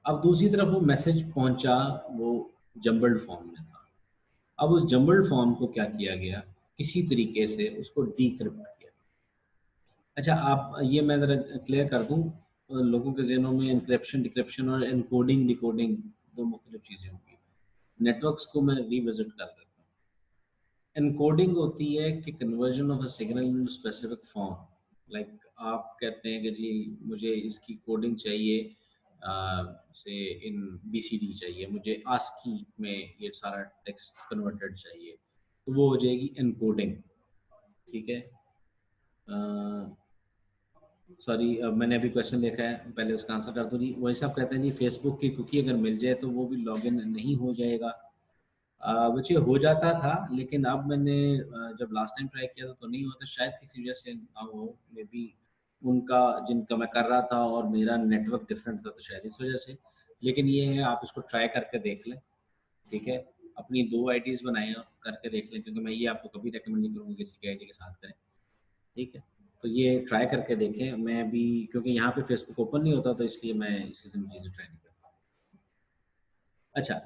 अब दूसरी तरफ वो मैसेज पहुंचा, वो जम्बल्ड फॉर्म में था। अब उस जम्बल्ड फॉर्म को क्या किया गया, किसी तरीके से उसको डीक्रिप्ट किया। अच्छा, आप ये मैं ज़रा क्लियर कर दूं, लोगों के ज़हनों में एनक्रिप्शन, डिक्रिप्शन और एनकोडिंग डिकोडिंग दो मुख्तलिफ चीज़ें होंगी। नेटवर्क्स को मैं रिविजिट कर देता हूँ। एनकोडिंग होती है कि conversion of a signal in specific form. Like आप कहते हैं कि जी मुझे इसकी कोडिंग चाहिए, से इन BCD चाहिए, मुझे ASCII में ये सारा टेक्स्ट कन्वर्टेड चाहिए, तो वो हो जाएगी एनकोडिंग। ठीक है, सॉरी, मैंने अभी क्वेश्चन देखा है, पहले उसका आंसर कर दो जी। वही साहब कहते हैं जी फेसबुक की कुकी अगर मिल जाए तो वो भी लॉगिन नहीं हो जाएगा। बच्चे हो जाता था, लेकिन अब मैंने जब लास्ट टाइम ट्राई किया था तो नहीं हुआ था, शायद किसी वजह से ना हो, मे बी उनका जिनका मैं कर रहा था और मेरा नेटवर्क डिफरेंट था, तो शायद इस वजह से। लेकिन ये है, आप इसको ट्राई करके देख लें, ठीक है, अपनी 2 IDs बनाएं करके देख लें, क्योंकि मैं ये आपको कभी रेकमेंड नहीं करूँगा किसी की ID के साथ करें, ठीक है। तो ये ट्राई करके देखें, मैं भी क्योंकि यहाँ पे फेसबुक ओपन नहीं होता, तो इसलिए मैं इस किस्म की चीज़ें ट्राई नहीं करता। अच्छा,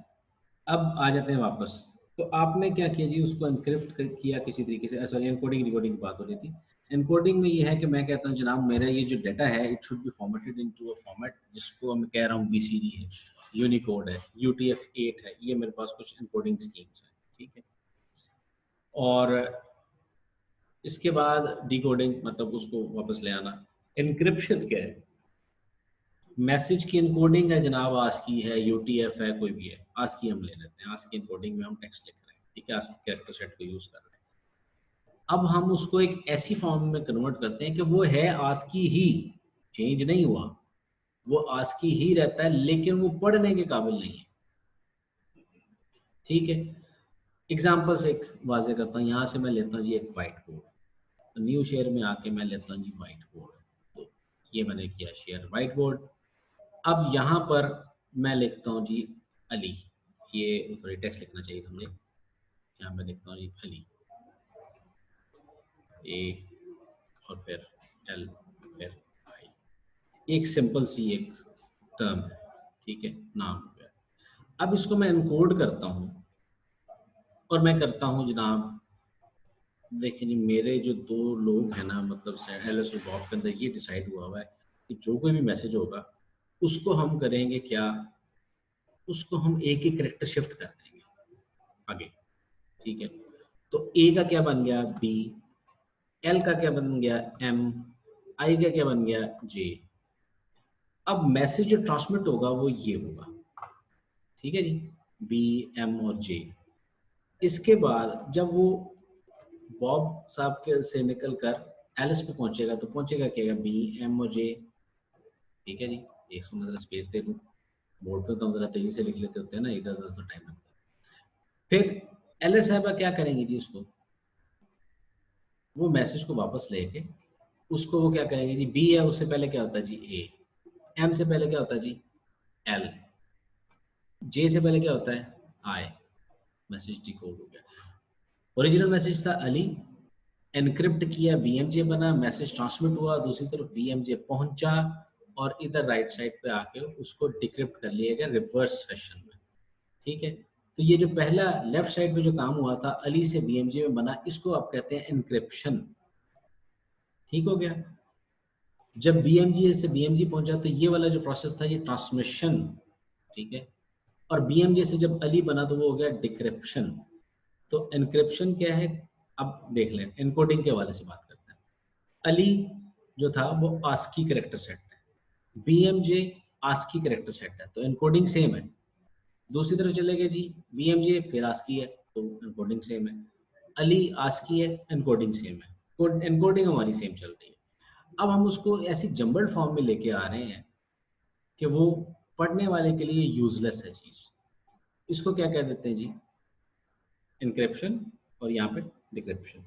अब आ जाते हैं वापस। तो आपने क्या किया जी, उसको एनक्रिप्ट किया किसी तरीके से, सॉरी एनकोडिंग डिकोडिंग की बात हो रही थी। एनकोडिंग में ये है कि मैं कहता हूँ जनाब मेरा ये जो डाटा है it should be formatted into a format जिसको मैं कह रहा हूँ BCD है, यूनिकोड है, UTF-8 है, ये मेरे पास कुछ एनकोडिंग स्कीम्स हैं, ठीक है। और इसके बाद डिकोडिंग, मतलब उसको वापस ले आना। एनक्रिप्शन क्या है, मैसेज की एनकोडिंग है जनाब, ASCII है, UTF है, कोई भी है, ASCII हम ले लेते हैं। ASCII एनकोडिंग में हम टेक्स्ट लिख रहे हैं, ठीक है, ASCII कैरेक्टर सेट को यूज कर रहे हैं। अब हम उसको एक ऐसी फॉर्म में कन्वर्ट करते हैं कि वो है ASCII ही, चेंज नहीं हुआ, वो ASCII ही रहता है, लेकिन वो पढ़ने के काबिल नहीं है, ठीक है। एग्जाम्पल्स एक वाजे करता हूँ, यहाँ से मैं लेता हूँ जी एक वाइट बोर्ड, तो न्यू शेयर में आके मैं लेता हूँ जी वाइट बोर्ड, तो ये मैंने किया शेयर वाइट बोर्ड। अब यहाँ पर मैं लिखता हूँ जी अली, ये सॉरी टेक्स्ट लिखना चाहिए था मुझे, यहाँ मैं लिखता हूँ जी अली, A और फिर L फिर I, एक सिंपल सी एक टर्म है, ठीक है, नाम हो गया। अब इसको मैं एनकोड करता हूँ और मैं करता हूँ जनाब, देखिए जी मेरे जो 2 लोग हैं ना, मतलब LS और बॉब के अंदर ये डिसाइड हुआ है कि जो कोई भी मैसेज होगा उसको हम करेंगे क्या, उसको हम एक करेक्टर शिफ्ट कर देंगे आगे, ठीक है। तो A का क्या बन गया B, L का क्या बन गया M, I का क्या बन गया J। अब मैसेज जो ट्रांसमिट होगा वो ये होगा, ठीक है जी, B M और J। इसके बाद जब वो बॉब साहब के से निकल कर एलिस पे पहुंचेगा तो पहुंचेगा क्या, B M और J, ठीक है जी। एक सौ मतलब स्पेस दे दूं बोर्ड पे, तो जरा तेजी से लिख लेते होते हैं ना, इधर उधर तो टाइम लगता है। फिर LS साहब क्या करेंगे जी, उसको वो मैसेज को वापस लेके उसको वो क्या करेंगे जी, B है उससे पहले क्या होता है जी A, M से पहले क्या होता है जी L, J से पहले क्या होता है I, मैसेज डिकोड हो गया। ओरिजिनल मैसेज था अली, एनक्रिप्ट किया, BMJ बना, मैसेज ट्रांसमिट हुआ, दूसरी तरफ BMJ पहुंचा और इधर राइट साइड पे आके उसको डिक्रिप्ट कर लिया गया रिवर्स फैशन में, ठीक है। तो ये जो पहला लेफ्ट साइड पे जो काम हुआ था अली से BMJ में बना, इसको आप कहते हैं एनक्रिप्शन, ठीक हो गया। जब BMJ से BMJ पहुंचा तो ये वाला जो प्रोसेस था ये ट्रांसमिशन, ठीक है। और BMJ से जब अली बना तो वो हो गया डिक्रिप्शन। तो एनक्रिप्शन क्या है, अब देख लें, एनकोडिंग के हवाले से बात करते हैं। अली जो था वो ASCII कैरेक्टर सेट है, BMJ ASCII कैरेक्टर सेट है तो एनकोडिंग सेम है। दूसरी तरफ चले गए जी, BMJ फिर ASCII है तो एनकोडिंग सेम है। अली ASCII है, एनकोडिंग सेम है, एनकोडिंग हमारी सेम चल रही है। अब हम उसको ऐसी जम्बल्ड फॉर्म में लेके आ रहे हैं कि वो पढ़ने वाले के लिए यूजलेस है चीज़। इसको क्या कह देते हैं जी? इनक्रिप्शन, और यहाँ पे डिक्रिप्शन।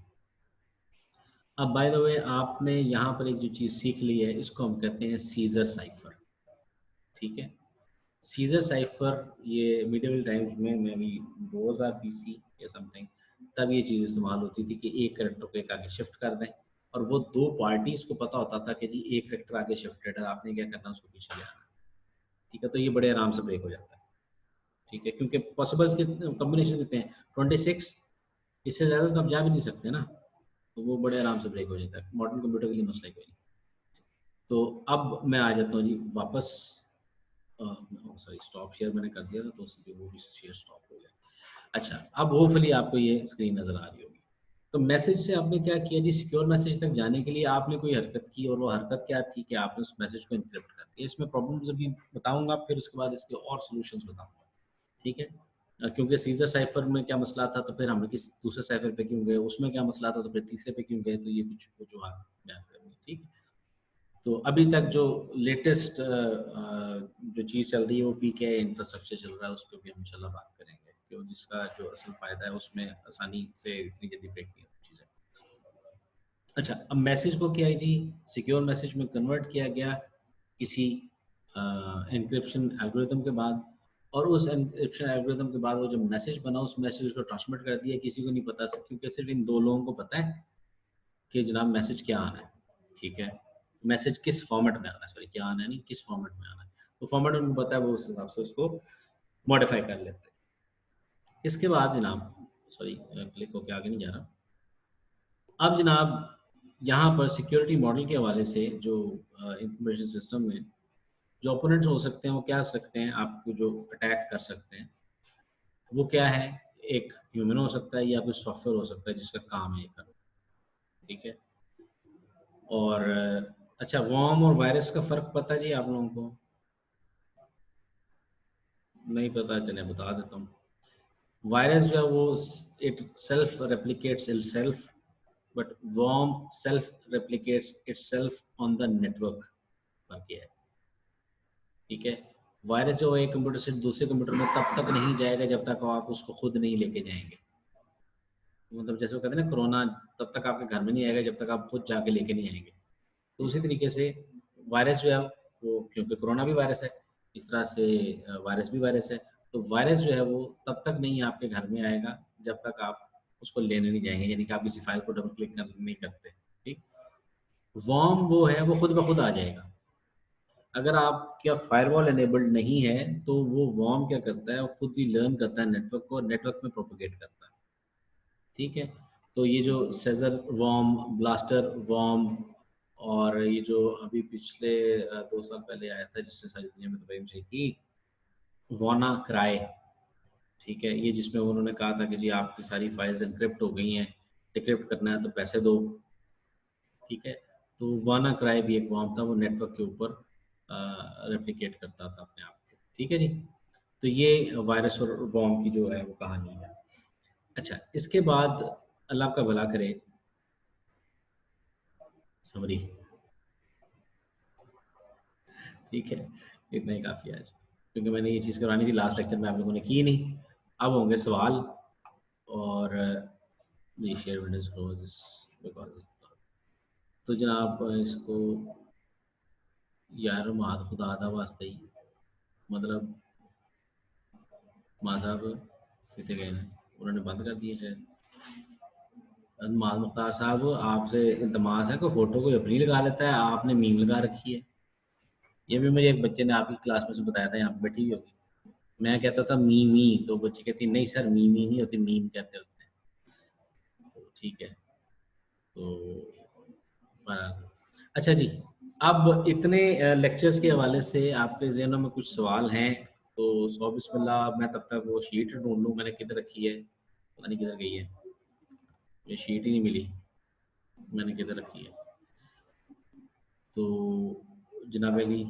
अब बाय द वे आपने यहाँ पर एक जो चीज़ सीख ली है इसको हम कहते हैं सीजर साइफर। ठीक है, सीजर साइफर ये मिडिवल टाइम्स में मैं भी 2000 BC या समथिंग तब ये चीज़ इस्तेमाल होती थी कि एक करेक्टर को एक आगे शिफ्ट कर दें, और वो दो पार्टीज को पता होता था कि जी एक करेक्टर आगे शिफ्टेड है, आपने क्या करना है उसको पीछे ले आना। ठीक है, तो ये बड़े आराम से ब्रेक हो जाता है। ठीक है, क्योंकि पॉसिबल्स के कॉम्बिनेशन कितने हैं 26, इससे ज़्यादा तो आप जा भी नहीं सकते ना, तो वो बड़े आराम से ब्रेक हो जाता है। मॉडर्न कंप्यूटर के लिए मसला कोई नहीं। तो अब मैं आ जाता हूँ जी वापस, सॉरी स्टॉप शेयर मैंने कर दिया था तो उससे वो भी शेयर स्टॉप हो गया। अच्छा, अब होपफुली आपको ये स्क्रीन नज़र आ रही होगी। तो मैसेज से आपने क्या किया जी, सिक्योर मैसेज तक जाने के लिए आपने कोई हरकत की, और वो हरकत क्या थी कि आपने उस मैसेज को इनक्रिप्ट कर दिया। इसमें प्रॉब्लम्स अभी बताऊंगा, फिर उसके बाद इसके और सॉल्यूशंस बताऊंगा। ठीक है, क्योंकि सीजर साइफर में क्या मसला था तो फिर हम किस दूसरे साइफर पे क्यों गए, उसमें क्या मसला था तो फिर तीसरे पे क्यों गए, तो ये कुछ वजूहत बयान करेंगे। ठीक है, तो अभी तक जो लेटेस्ट जो चीज़ चल रही है वो PKI इंफ्रास्ट्रक्चर चल रहा है, उस पर भी हम इंशाल्लाह बात करेंगे, क्यों जिसका जो असल फ़ायदा है उसमें आसानी से इतनी जल्दी ब्रेक नहीं होती चीज़ें। अच्छा, अब मैसेज को क्या है जी, सिक्योर मैसेज में कन्वर्ट किया गया किसी एन्क्रिप्शन एल्गोरिथम के बाद, और उस एन्क्रिप्शन एल्गोरिथम के बाद वो जो मैसेज बना उस मैसेज को ट्रांसमिट कर दिया। किसी को नहीं पता, क्योंकि सिर्फ इन दो लोगों को पता है कि जनाब मैसेज क्या आना है। ठीक है, मैसेज किस फॉर्मेट में आना है, सॉरी क्या आना है नहीं, किस फॉर्मेट में आना है, तो फॉर्मेट उनको पता है, वो उस हिसाब से उसको मॉडिफाई कर लेते हैं। इसके बाद जनाब, सॉरी क्लिक होके आगे नहीं जा रहा। अब जनाब यहाँ पर सिक्योरिटी मॉडल के हवाले से जो इंफॉर्मेशन सिस्टम में जो ओपोनेंट्स हो सकते हैं वो क्या सकते हैं, आपको जो अटैक कर सकते हैं वो क्या है, एक ह्यूमन हो सकता है या कोई सॉफ्टवेयर हो सकता है जिसका काम है ये करना। ठीक है, और अच्छा, वॉर्म और वायरस का फ़र्क पता है जी आप लोगों को? नहीं पता, चले बता देता हूँ। वायरस जो है वो it self replicates itself, but worm self replicates itself on the network. बाकी है, ठीक है। वायरस जो है एक कंप्यूटर से दूसरे कंप्यूटर में तब तक नहीं जाएगा जब तक आप उसको खुद नहीं लेके जाएंगे। मतलब जैसे वो कहते हैं ना, कोरोना तब तक आपके घर में नहीं आएगा जब तक आप खुद जाके लेके नहीं आएंगे। तो उसी तरीके से वायरस जो है वो, क्योंकि कोरोना भी वायरस है, इस तरह से वायरस भी वायरस है, तो वायरस जो है वो तब तक नहीं आपके घर में आएगा जब तक आप उसको लेने नहीं जाएंगे, यानी कि आप किसी फाइल को डबल क्लिक नहीं करते। ठीक, वॉर्म वो है वो खुद ब खुद आ जाएगा। अगर आपका फायरवॉल एनेबल्ड नहीं है तो वो वॉर्म क्या करता है, वो खुद ही लर्न करता है नेटवर्क को, नेटवर्क में प्रोपोगेट करता है। ठीक है, तो ये जो सेजर वॉर्म, ब्लास्टर वॉर्म, और ये जो अभी पिछले 2 साल पहले आया था जिससे सारी दुनिया में तबाही मचाई थी, वाना क्राई। ठीक है, ये जिसमें उन्होंने कहा था कि जी आपकी सारी फाइल्स एनक्रिप्ट हो गई हैं, डिक्रिप्ट करना है तो पैसे दो। ठीक है, तो वाना क्राई भी एक वॉर्म था, वो नेटवर्क के ऊपर रेप्लिकेट करता था अपने आप को। ठीक है जी, तो ये वायरस और वॉर्म की जो है वो कहानी है। अच्छा, इसके बाद अल्लाह का भला करे, समरी। ठीक है, इतना ही काफ़ी आज, क्योंकि मैंने ये चीज़ करवानी थी लास्ट लेक्चर में, आप लोगों ने की नहीं। अब होंगे सवाल, और ये शेयर विंडोज क्लोज बिकॉज, तो जनाब इसको यार माद खुदा दा वास्ते ही, मतलब माँ साहब कितने गए हैं, उन्होंने बंद कर दिए शायद। माद मुख्तार साहब आपसे इल्तमास है, कोई फ़ोटो कोई अपनी लगा लेता है, आपने मीम लगा रखी है। ये भी मुझे एक बच्चे ने आपकी क्लास में से बताया था, यहाँ पे बैठी हुई होगी। मैं कहता था मी मी, तो बच्चे कहती नहीं सर मी मी नहीं होती, मीम कहते होते हैं। तो ठीक है, तो अच्छा जी, अब इतने लेक्चर्स के हवाले से आपके ज़हनों में कुछ सवाल हैं तो सौ बिस्मिल्लाह। मैं तब तक वो शीट ढूंढ लूँ, मैंने किधर रखी है, पता नहीं किधर गई है, ये शीट ही नहीं मिली, मैंने किधर रखी है। तो जनाब अली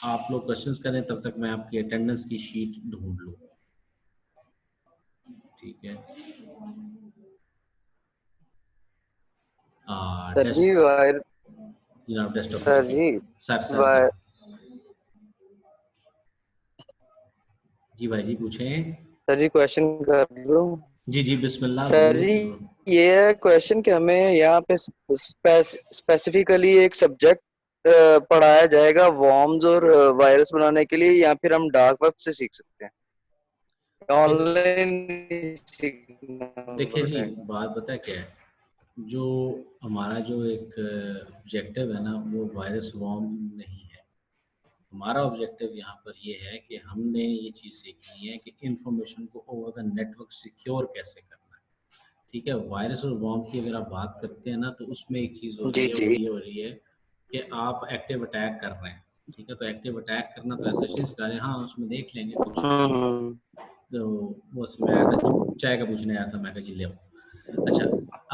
आप लोग क्वेश्चंस करें तब तक मैं आपकी अटेंडेंस की शीट ढूंढ लूँ। ठीक है। सर जी वायर जनाब टेस्ट ऑफ सर जी सर जी भाई जी पूछें। सर जी क्वेश्चन कर लूं? जी जी बिस्मिल्लाह सर जरूर। जी ये है क्वेश्चन कि हमें यहाँ पे स्पेसिफिकली एक सब्जेक्ट पढ़ाया जाएगा वॉर्म्स और वायरस बनाने के लिए, या फिर हम डार्क वेब से सीख सकते हैं ऑनलाइन? देखिए जी बात पता है क्या है, जो हमारा जो एक ऑब्जेक्टिव है ना वो वायरस वॉर्म नहीं है। हमारा ऑब्जेक्टिव यहाँ पर ये है कि हमने ये चीज़ सीखनी है कि इंफॉर्मेशन को ओवर द नेटवर्क सिक्योर कैसे करना है। ठीक है, वायरस और वॉर्म की अगर आप बात करते हैं ना तो उसमें एक चीज़ हो रही जी है, जी। वो ये हो रही है कि आप एक्टिव अटैक कर रहे हैं। ठीक है, तो एक्टिव अटैक करना तो ऐसा चीज़ कर रहे हैं, हाँ उसमें देख लेंगे कुछ। तो वो मैं आया था चाय का पूछने आया था, मैं कहा जी ले आओ। अच्छा,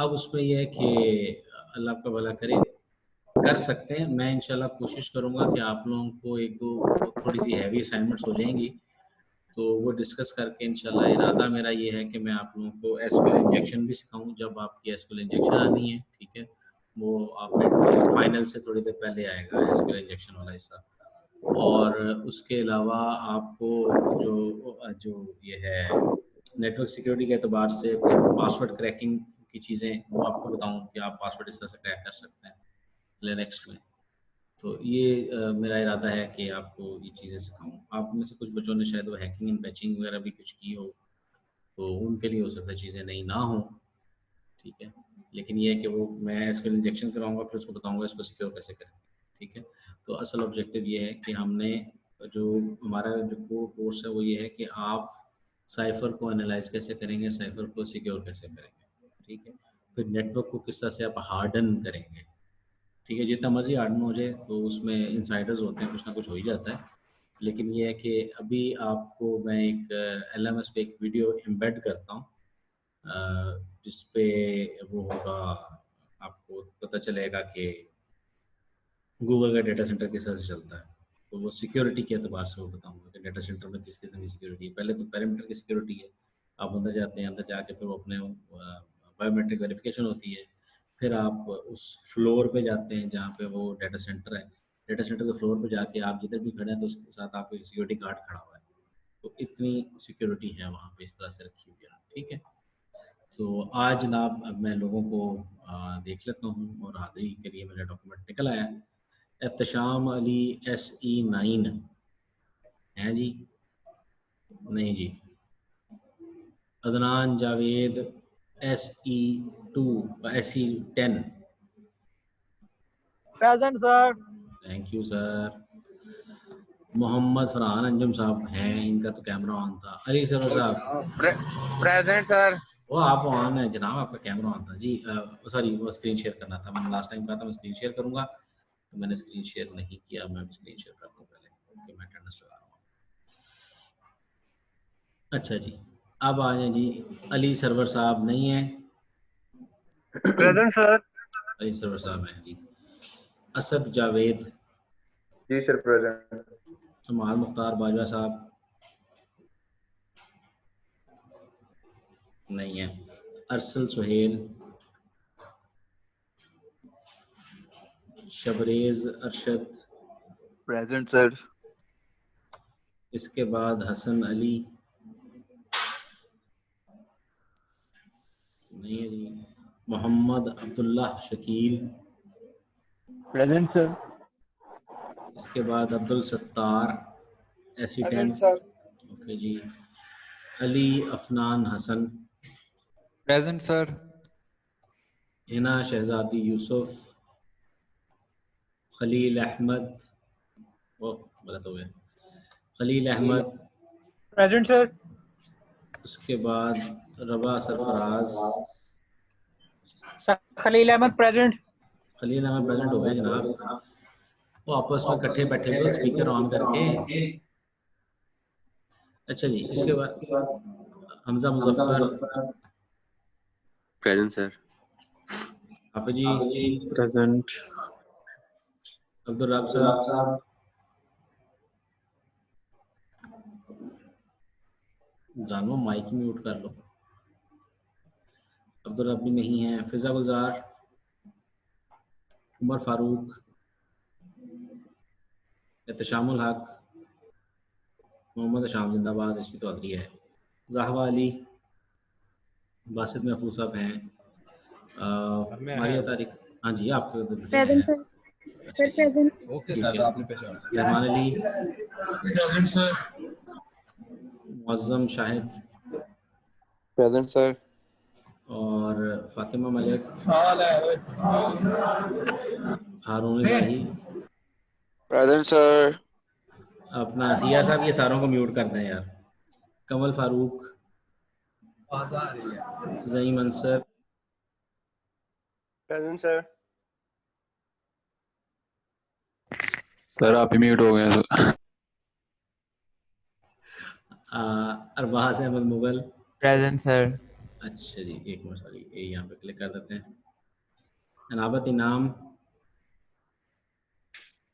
अब उसमें यह है कि अल्लाह आपका भला करे, कर सकते हैं। मैं इंशाल्लाह कोशिश करूँगा कि आप लोगों को एक दो थोड़ी सी हैवी असाइनमेंट्स हो जाएंगी तो वो डिस्कस करके इंशाल्लाह इरादा मेरा ये है कि मैं आप लोगों को एसक्यूएल इंजेक्शन भी सिखाऊं जब आपकी एसक्यूएल इंजेक्शन आनी है। ठीक है, वो आप फाइनल से थोड़ी देर पहले आएगा एसक्यूएल इंजेक्शन वाला हिस्सा। और उसके अलावा आपको जो जो ये है नेटवर्क सिक्योरिटी के अतबार से फिर पासवर्ड क्रैकिंग की चीज़ें वो आपको बताऊं कि आप पासवर्ड इस तरह से क्रैक कर सकते हैं लिनक्स में। तो ये मेरा इरादा है कि आपको ये चीज़ें सिखाऊं। आप में से कुछ बच्चों ने शायद वो हैकिंग एंड पैचिंग वगैरह भी कुछ की हो, तो उनके लिए हो सकता है चीज़ें नहीं ना हो। ठीक है, लेकिन ये है कि वो मैं इसको इंजेक्शन कराऊंगा फिर उसको बताऊंगा इसको सिक्योर कैसे करें। ठीक है, तो असल ऑब्जेक्टिव ये है कि हमने जो हमारा जो कोर्स है वो ये है कि आप साइफर को एनालाइज कैसे करेंगे, साइफर को सिक्योर कैसे करेंगे। ठीक है, फिर नेटवर्क को किस तरह से आप हार्डन करेंगे। ठीक है, जितना मर्जी हार्डन हो जाए तो उसमें इंसाइडर्स होते हैं, कुछ ना कुछ हो ही जाता है। लेकिन ये है कि अभी आपको मैं एक LMS पे एक वीडियो एम्बेड करता हूँ जिस पे वो होगा, आपको पता चलेगा कि गूगल का डेटा सेंटर किस तरह से चलता है। तो वो सिक्योरिटी के अतबार से वो बताऊंगा कि डेटा सेंटर में किस किस्म की सिक्योरिटी है। पहले तो पैरामीटर की सिक्योरिटी है, आप अंदर जाते हैं, अंदर जाके फिर वो अपने बायोमेट्रिक वेरिफिकेशन होती है। फिर आप उस फ्लोर पे जाते हैं जहाँ पे वो डेटा सेंटर है, डेटा सेंटर के फ्लोर पे जाके आप जिधर भी खड़े हैं तो उसके साथ आपको एक सिक्योरिटी गार्ड खड़ा हुआ है। तो इतनी सिक्योरिटी है वहाँ पे, इस तरह से रखी हुई है। ठीक है, तो आज जनाब अब मैं लोगों को देख लेता हूँ और हाजिरी के लिए मेरा डॉक्यूमेंट निकल आया है। एहतशाम अली SE9 है जी? नहीं जी। Adnan Javed SE10। Present sir. Thank you sir. Mohammad Farhan Anjum साहब हैं, इनका तो कैमरा ऑन था। अली सर साहब प्रेजेंट सर। वो आप ऑन है जनाब, आपका कैमरा ऑन था जी। सॉरी वो स्क्रीन शेयर करना था, मैंने लास्ट टाइम कहा था मैं स्क्रीन शेयर करूंगा तो मैंने स्क्रीन शेयर नहीं किया। मैं स्क्रीन शेयर करता हूँ पहले कि मैं अटेंडेंस लगा रहा हूँ। अच्छा जी, अब आ जाए जी। अली सरवर साहब नहीं है? Present sir. अली सरवर साहब हैं जी। असद जावेद? जी सर प्रेजेंट। जमाल मुख्तार बाजवा साहब? नहीं है। अरसल सुहेल? शबरेज अरशद? Present sir. इसके बाद हसन अली? नहीं है जी। मोहम्मद अब्दुल्ला शकील? Present sir. इसके बाद अब्दुल सत्तार SE10? ओके जी। अली अफनान हसन? Present sir. हिना शहजादी यूसुफ? खलील अहमद? ओ गलत हो गया। खलील अहमद? Present sir. उसके बाद रबा सरफराज? खलील अहमद प्रेजेंट। खलील अहमद प्रेजेंट हो गए जनाब। वो आपस में इकट्ठे बैठे हुए स्पीकर ऑन करके। अच्छा जी, इसके बाद Hamza Muzaffar? Present sir. Hafiz ji? Present. Abdul Rab साहब? जानो माइक म्यूट कर लो। अब्दुल रब्बी नहीं है। फिजा गुलजार, उमर फारूक, एहतशामुल हक, मोहम्मद शाम जिंदाबाद, इसकी तो अदरी है। जहवा अली, बासित महफूज साहब हैं। मारिया तारिक, हाँ जी आपके उधर भी प्रेजेंट है। सर। अच्छा जी, प्रेजेंट। ओके ठीक सर, है। आपने पहचान लिया। Rehman Ali, present sir. Muazzam Shahid present sir. और फातिमा मलिक, साल है। हारून इलाही। Present sir. अपना सिया साहब, ये सारों को म्यूट करना है यार। कमल फारूक, आवाज आ रही है। Zaeem Ansar, present sir. Sir आप ही म्यूट हो गए sir. Arbaz Ahmed Mughal. Present sir. अच्छा जी, एक मिनट, सॉरी, ये यहाँ पे क्लिक कर देते हैं। Anabat Inam,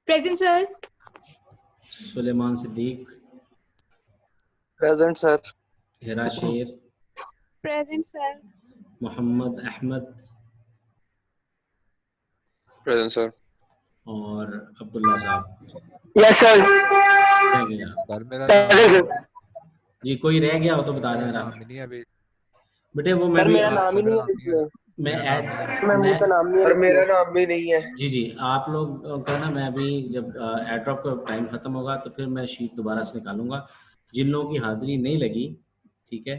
present sir. Sulaiman Siddiq, present sir. Hira Sher, present sir. Mohammad Ahmed present sir. और अब्दुल्ला साहब। Yes sir. रह गया सर मेरा नाम ही नहीं है। जी, कोई रह गया हो तो बता मेरा देना नाम ही नहीं है अभी। बेटे। वो मैं सर भी मेरा नाम ही सर नहीं मेरा है नाम नहीं है। मैं मेरा नाम ऐड नहीं है। मैं का नाम नहीं है। सर मेरा नाम भी नहीं है। जी जी, आप लोग का ना, मैं अभी जब एयर ड्रॉप का टाइम खत्म होगा तो फिर मैं शीट दोबारा से निकालूंगा। जिन लोगों की हाजिरी नहीं लगी, ठीक है,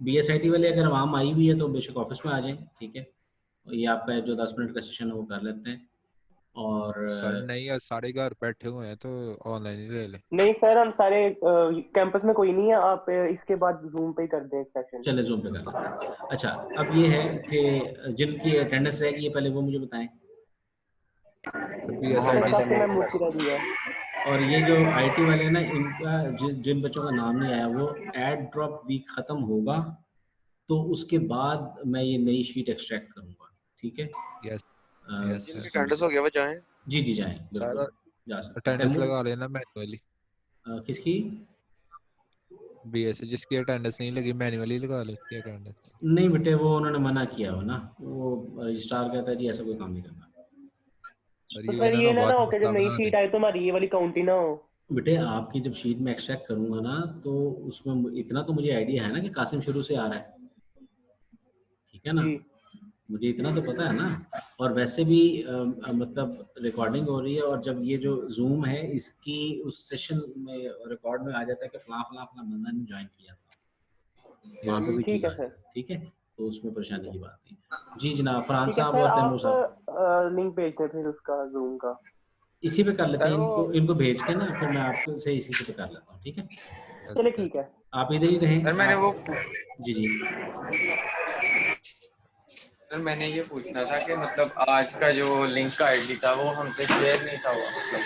BSIT वाले अगर वहाँ आई हुई है तो बेशक ऑफिस में आ जाएं, ठीक है। ये आपका जो 10 मिनट का सेशन है वो कर लेते हैं। और सर नहीं यार, सारे घर बैठे हुए हैं तो ऑनलाइन ही ले ले। नहीं सर, हम सारे कैंपस में कोई नहीं है, आप इसके बाद जूम पे ही कर दें सेशन। चले जूम पे कर लेते हैं। अच्छा, अब ये है कि जिनकी अटेंडेंस रहेगी पहले वो मुझे बताएं। BSIT सर से मैं मूर्ति रह गया। और ये जो IT वाले हैं ना, इनका जिन बच्चों का नाम नहीं आया, वो एड ड्रॉप वीक खत्म होगा तो उसके बाद मैं ये नई शीट एक्सट्रैक्ट करूंगा, ठीक है। यस यस जिनकी सर। अटेंडेंस हो गया वो जाएं। जी जी, जाएं, बिल्कुल सारा जा सकते हैं। अटेंडेंस लगा लेना मैनुअली। किसकी? BSc जिसकी अटेंडेंस नहीं लगी मैनुअली लगा लो उसकी अटेंडेंस। नहीं बेटे, वो उन्होंने मना किया हो ना, वो रजिस्ट्रार कहता है जी ऐसा कोई काम नहीं करना। सर तो ये सर ना ये ना बाद हो में कि जब मसला नई बना दे। शीट आए तो हमारी ये वाली काउंट ही ना हो। बेटे आपकी जब शीट में एक्सट्रैक्ट करूंगा ना, तो उसमें इतना तो मुझे आइडिया है ना कि कासिम शुरू से आ रहा है, ठीक है ना। जी मुझे इतना तो पता है ना। और वैसे भी मतलब रिकॉर्डिंग हो रही है, और जब ये जो जूम है इसकी उस सेशन में रिकॉर्ड में आ जाता है कि फलां फलां फलां बंदा ने ज्वाइन किया था, वहाँ पे भी ठीक चीज़ है आ सर। जाती है, ठीक है। तो उसमें परेशानी की बात नहीं। जी जनाब, फरहान ठीक है साहब सर, और तैमूर आप साहब लिंक भेजते हैं फिर उसका जूम का। इसी पे कर लेते सर हैं। वो इनको इनको भेज के ना फिर मैं आपको से इसी से पे कर लेता हूँ, ठीक है। चलिए ठीक है। आप इधर ही रहें। सर मैंने वो जी जी, सर मैंने ये पूछना था कि मतलब आज का जो लिंक का आईडी था वो हमसे शेयर नहीं था हुआ, मतलब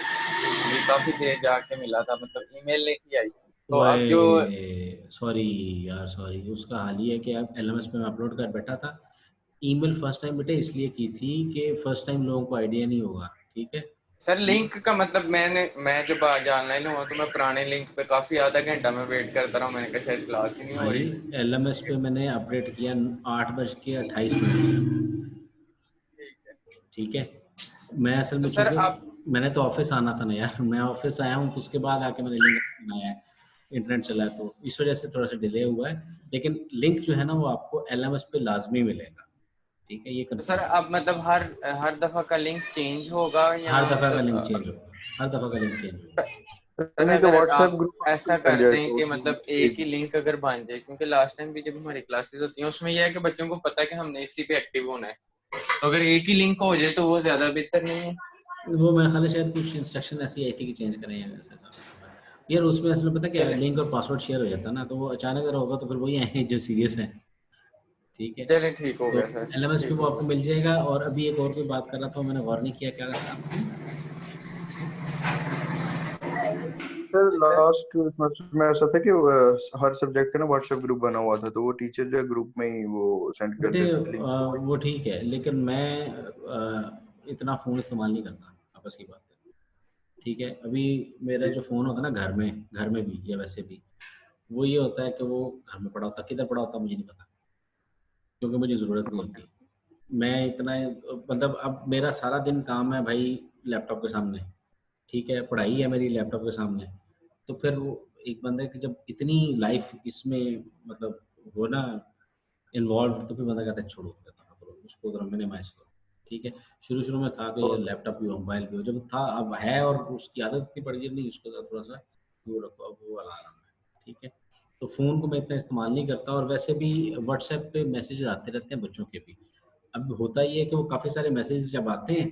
ये काफी देर जाके मिला था, मतलब ईमेल नहीं थी आई। तो अब जो सॉरी यार, सॉरी। उसका हाल ये है कि अब LMS पे मैं अपलोड कर बैठा था। ईमेल फर्स्ट टाइम बेटे इसलिए की थी कि फर्स्ट टाइम लोगों को आइडिया नहीं होगा, ठीक है। सर लिंक का मतलब मैं जब आज ऑनलाइन हुआ तो मैं पुराने लिंक पे काफी आधा घंटा में वेट करता रहा, मैंने कहा शायद क्लास ही नहीं हो भाई रही। LMS पे मैंने अपडेट किया 8:28 ठीक है। मैं असल तो में सर चूंकि अब मैंने तो ऑफिस आना था ना यार, मैं ऑफिस आया हूँ तो उसके बाद आके मैंने लिंक बनाया है, इंटरनेट चला है, तो इस वजह से थोड़ा सा डिले हुआ है। लेकिन लिंक जो है ना वो आपको LMS पे लाजमी मिलेगा, ठीक है, ये तो सर कंफर्म। अब मतलब हर दफा का लिंक चेंज होगा या हर दफ़ा का लिंक मतलब चेंज होगा, हर दफ़ा का लिंक चेंज होगा। सर नहीं तो अगर व्हाट्सएप आप ग्रुप ऐसा बन कर जाए दें तो कि उसमें मतलब एक ही लिंक अगर बन जाए, क्योंकि लास्ट टाइम भी जब हमारी क्लासेस होती हैं उसमें यह है कि बच्चों को पता है कि हमने इसी पे एक्टिव होना है, तो अगर एक ही लिंक हो जाए तो वो ज्यादा बेहतर नहीं है। वो मेरे ख्याल है शायद कुछ इंस्ट्रक्शन ऐसी आई थी कि चेंज करें या ऐसा ऐसा। यार उसमें असल में पता क्या है, चले लिंक और पासवर्ड शेयर हो जाता है ना, तो वो अचानक अगर होगा तो फिर वही आएंगे जो सीरियस है, ठीक है। चले ठीक हो तो गया सर, LMS पे ठीक वो हो आपको गया। मिल जाएगा। और अभी एक और कोई बात कर रहा था, मैंने गौर नहीं किया, क्या था आपने? सर जी सर। लास्ट में ऐसा था कि हर सब्जेक्ट का ना व्हाट्सएप ग्रुप बना हुआ था तो वो टीचर जो है ग्रुप में ही वो सेंड कर बेटे देते थे लिंक प्रोवाइड। वो ठीक है, लेकिन मैं इतना फ़ोन इस्तेमाल नहीं करता, आपस की बात है, ठीक है। अभी मेरा जो फ़ोन होता है ना घर में भी या वैसे भी, वो ये होता है कि वो घर में पड़ा होता है, किधर पड़ा होता है मुझे नहीं पता, क्योंकि मुझे ज़रूरत नहीं होती। मैं इतना मतलब अब मेरा सारा दिन काम है भाई लैपटॉप के सामने, ठीक है, पढ़ाई है मेरी लैपटॉप के सामने, तो फिर वो एक बंदे की जब इतनी लाइफ इसमें मतलब हो ना इन्वॉल्व, तो फिर बंदा कहता है छोड़ो उसको ज़रा मिनिमाइज़ करो, ठीक है। शुरू में था कि यार लैपटॉप भी हो मोबाइल भी हो, जब था अब है और उसकी आदत इतनी पड़ गई नहीं, उसको थोड़ा सा दूर रखो, अब वो वाला आराम है, ठीक है। तो फ़ोन को मैं इतना इस्तेमाल नहीं करता, और वैसे भी व्हाट्सएप पे मैसेज आते रहते हैं बच्चों के भी। अब होता ये है कि वो काफ़ी सारे मैसेज जब आते हैं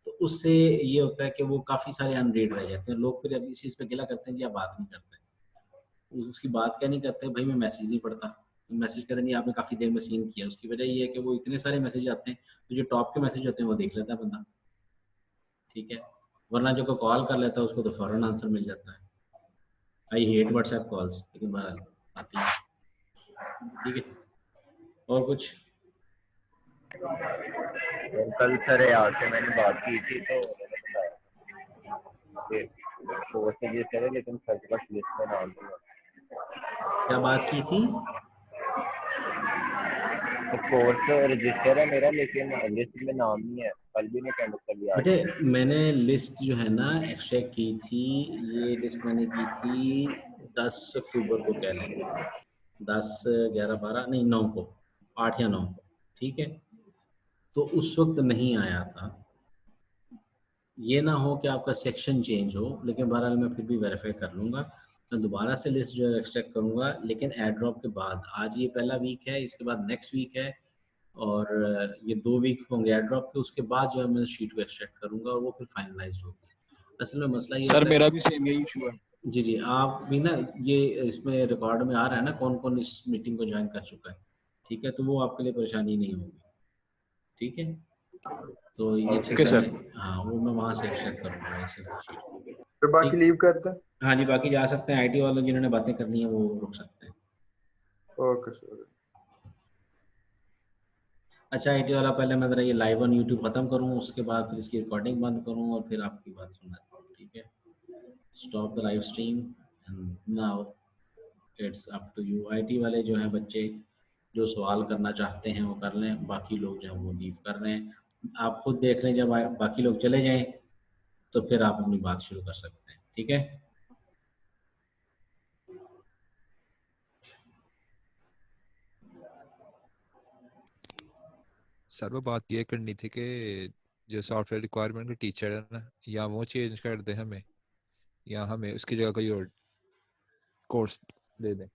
तो उससे ये होता है कि वो काफ़ी सारे अनरीड रह जाते हैं, लोग फिर इस चीज़ पे गिला करते हैं जी आप बात नहीं करते। उसकी बात क्या नहीं करते, भाई मैं मैसेज नहीं पढ़ता, मैसेज कहते नहीं आपने काफ़ी देर में सीन किया, उसकी वजह ये है कि वो इतने सारे मैसेज आते हैं, तो जो टॉप के मैसेज होते हैं वो देख लेता है बंदा, ठीक है। वरना जो कोई कॉल कर लेता है उसको तो फ़ौरन आंसर मिल जाता है। आई हेट व्हाट्सएप कॉल्स, लेकिन बहरहाल आती है, ठीक है। और कुछ कल सर यार से मैंने बात की थी तो उन्होंने बताया कि कोर्स रजिस्टर है लेकिन सर के पास लिस्ट में नाम नहीं है। क्या बात की थी? तो कोर्स रजिस्टर है मेरा लेकिन लिस्ट में नाम नहीं है, कल भी नहीं कंडक्ट कर लिया। बेटे मैंने लिस्ट जो है ना एक्सट्रैक्ट की थी, ये लिस्ट मैंने की थी 10 अक्टूबर को, कह लें 10, 11, 12 नहीं 9 को, 8 या 9 को, ठीक है। तो उस वक्त नहीं आया था, ये ना हो कि आपका सेक्शन चेंज हो, लेकिन बहरहाल मैं फिर भी वेरीफाई कर लूँगा, मैं दोबारा से लिस्ट जो है एक्सट्रैक्ट करूँगा, लेकिन एयर ड्रॉप के बाद। आज ये पहला वीक है, इसके बाद नेक्स्ट वीक है, और ये 2 वीक होंगे एयर ड्रॉप के, उसके बाद जो है मैं शीट को एक्सट्रैक्ट करूँगा और वो फिर फाइनलाइज्ड होगी। असल में मसला ये सर होता है, मेरा भी सेम यही इशू है। जी जी, आप भी ना ये इसमें रिकॉर्ड में आ रहा है ना कौन कौन इस मीटिंग को ज्वाइन कर चुका है, ठीक है, तो वो आपके लिए परेशानी नहीं होगी, ठीक है। तो ये ओके सर। हाँ वो मैं वहाँ से एक्सट्रैक्ट करूँगा ऐसे शीट को, फिर बाकी ठीक। लीव करते हैं। हाँ जी, बाकी जा सकते हैं, आईटी वाले जिन्होंने बातें करनी है वो रुक सकते हैं। Okay sir. अच्छा आईटी वाला, पहले मैं ज़रा ये लाइव ऑन यूट्यूब ख़त्म करूँ, उसके बाद फिर इसकी रिकॉर्डिंग बंद करूँ और फिर आपकी बात सुनता हूँ, ठीक है। Stop the live stream and now it's up to you. IT वाले जो हैं बच्चे जो सवाल करना चाहते हैं वो कर लें, बाकी लोग जो हैं वो लीव कर रहे हैं। आप खुद देख लें, जब बाकी लोग चले जाएं तो फिर आप अपनी बात शुरू कर सकते हैं, ठीक है। सर वो बात ये करनी थी कि जो सॉफ्टवेयर रिक्वायरमेंट के टीचर है ना, या वो चेंज कर दे हमें, या हमें उसकी जगह कोई और कोर्स दे दें।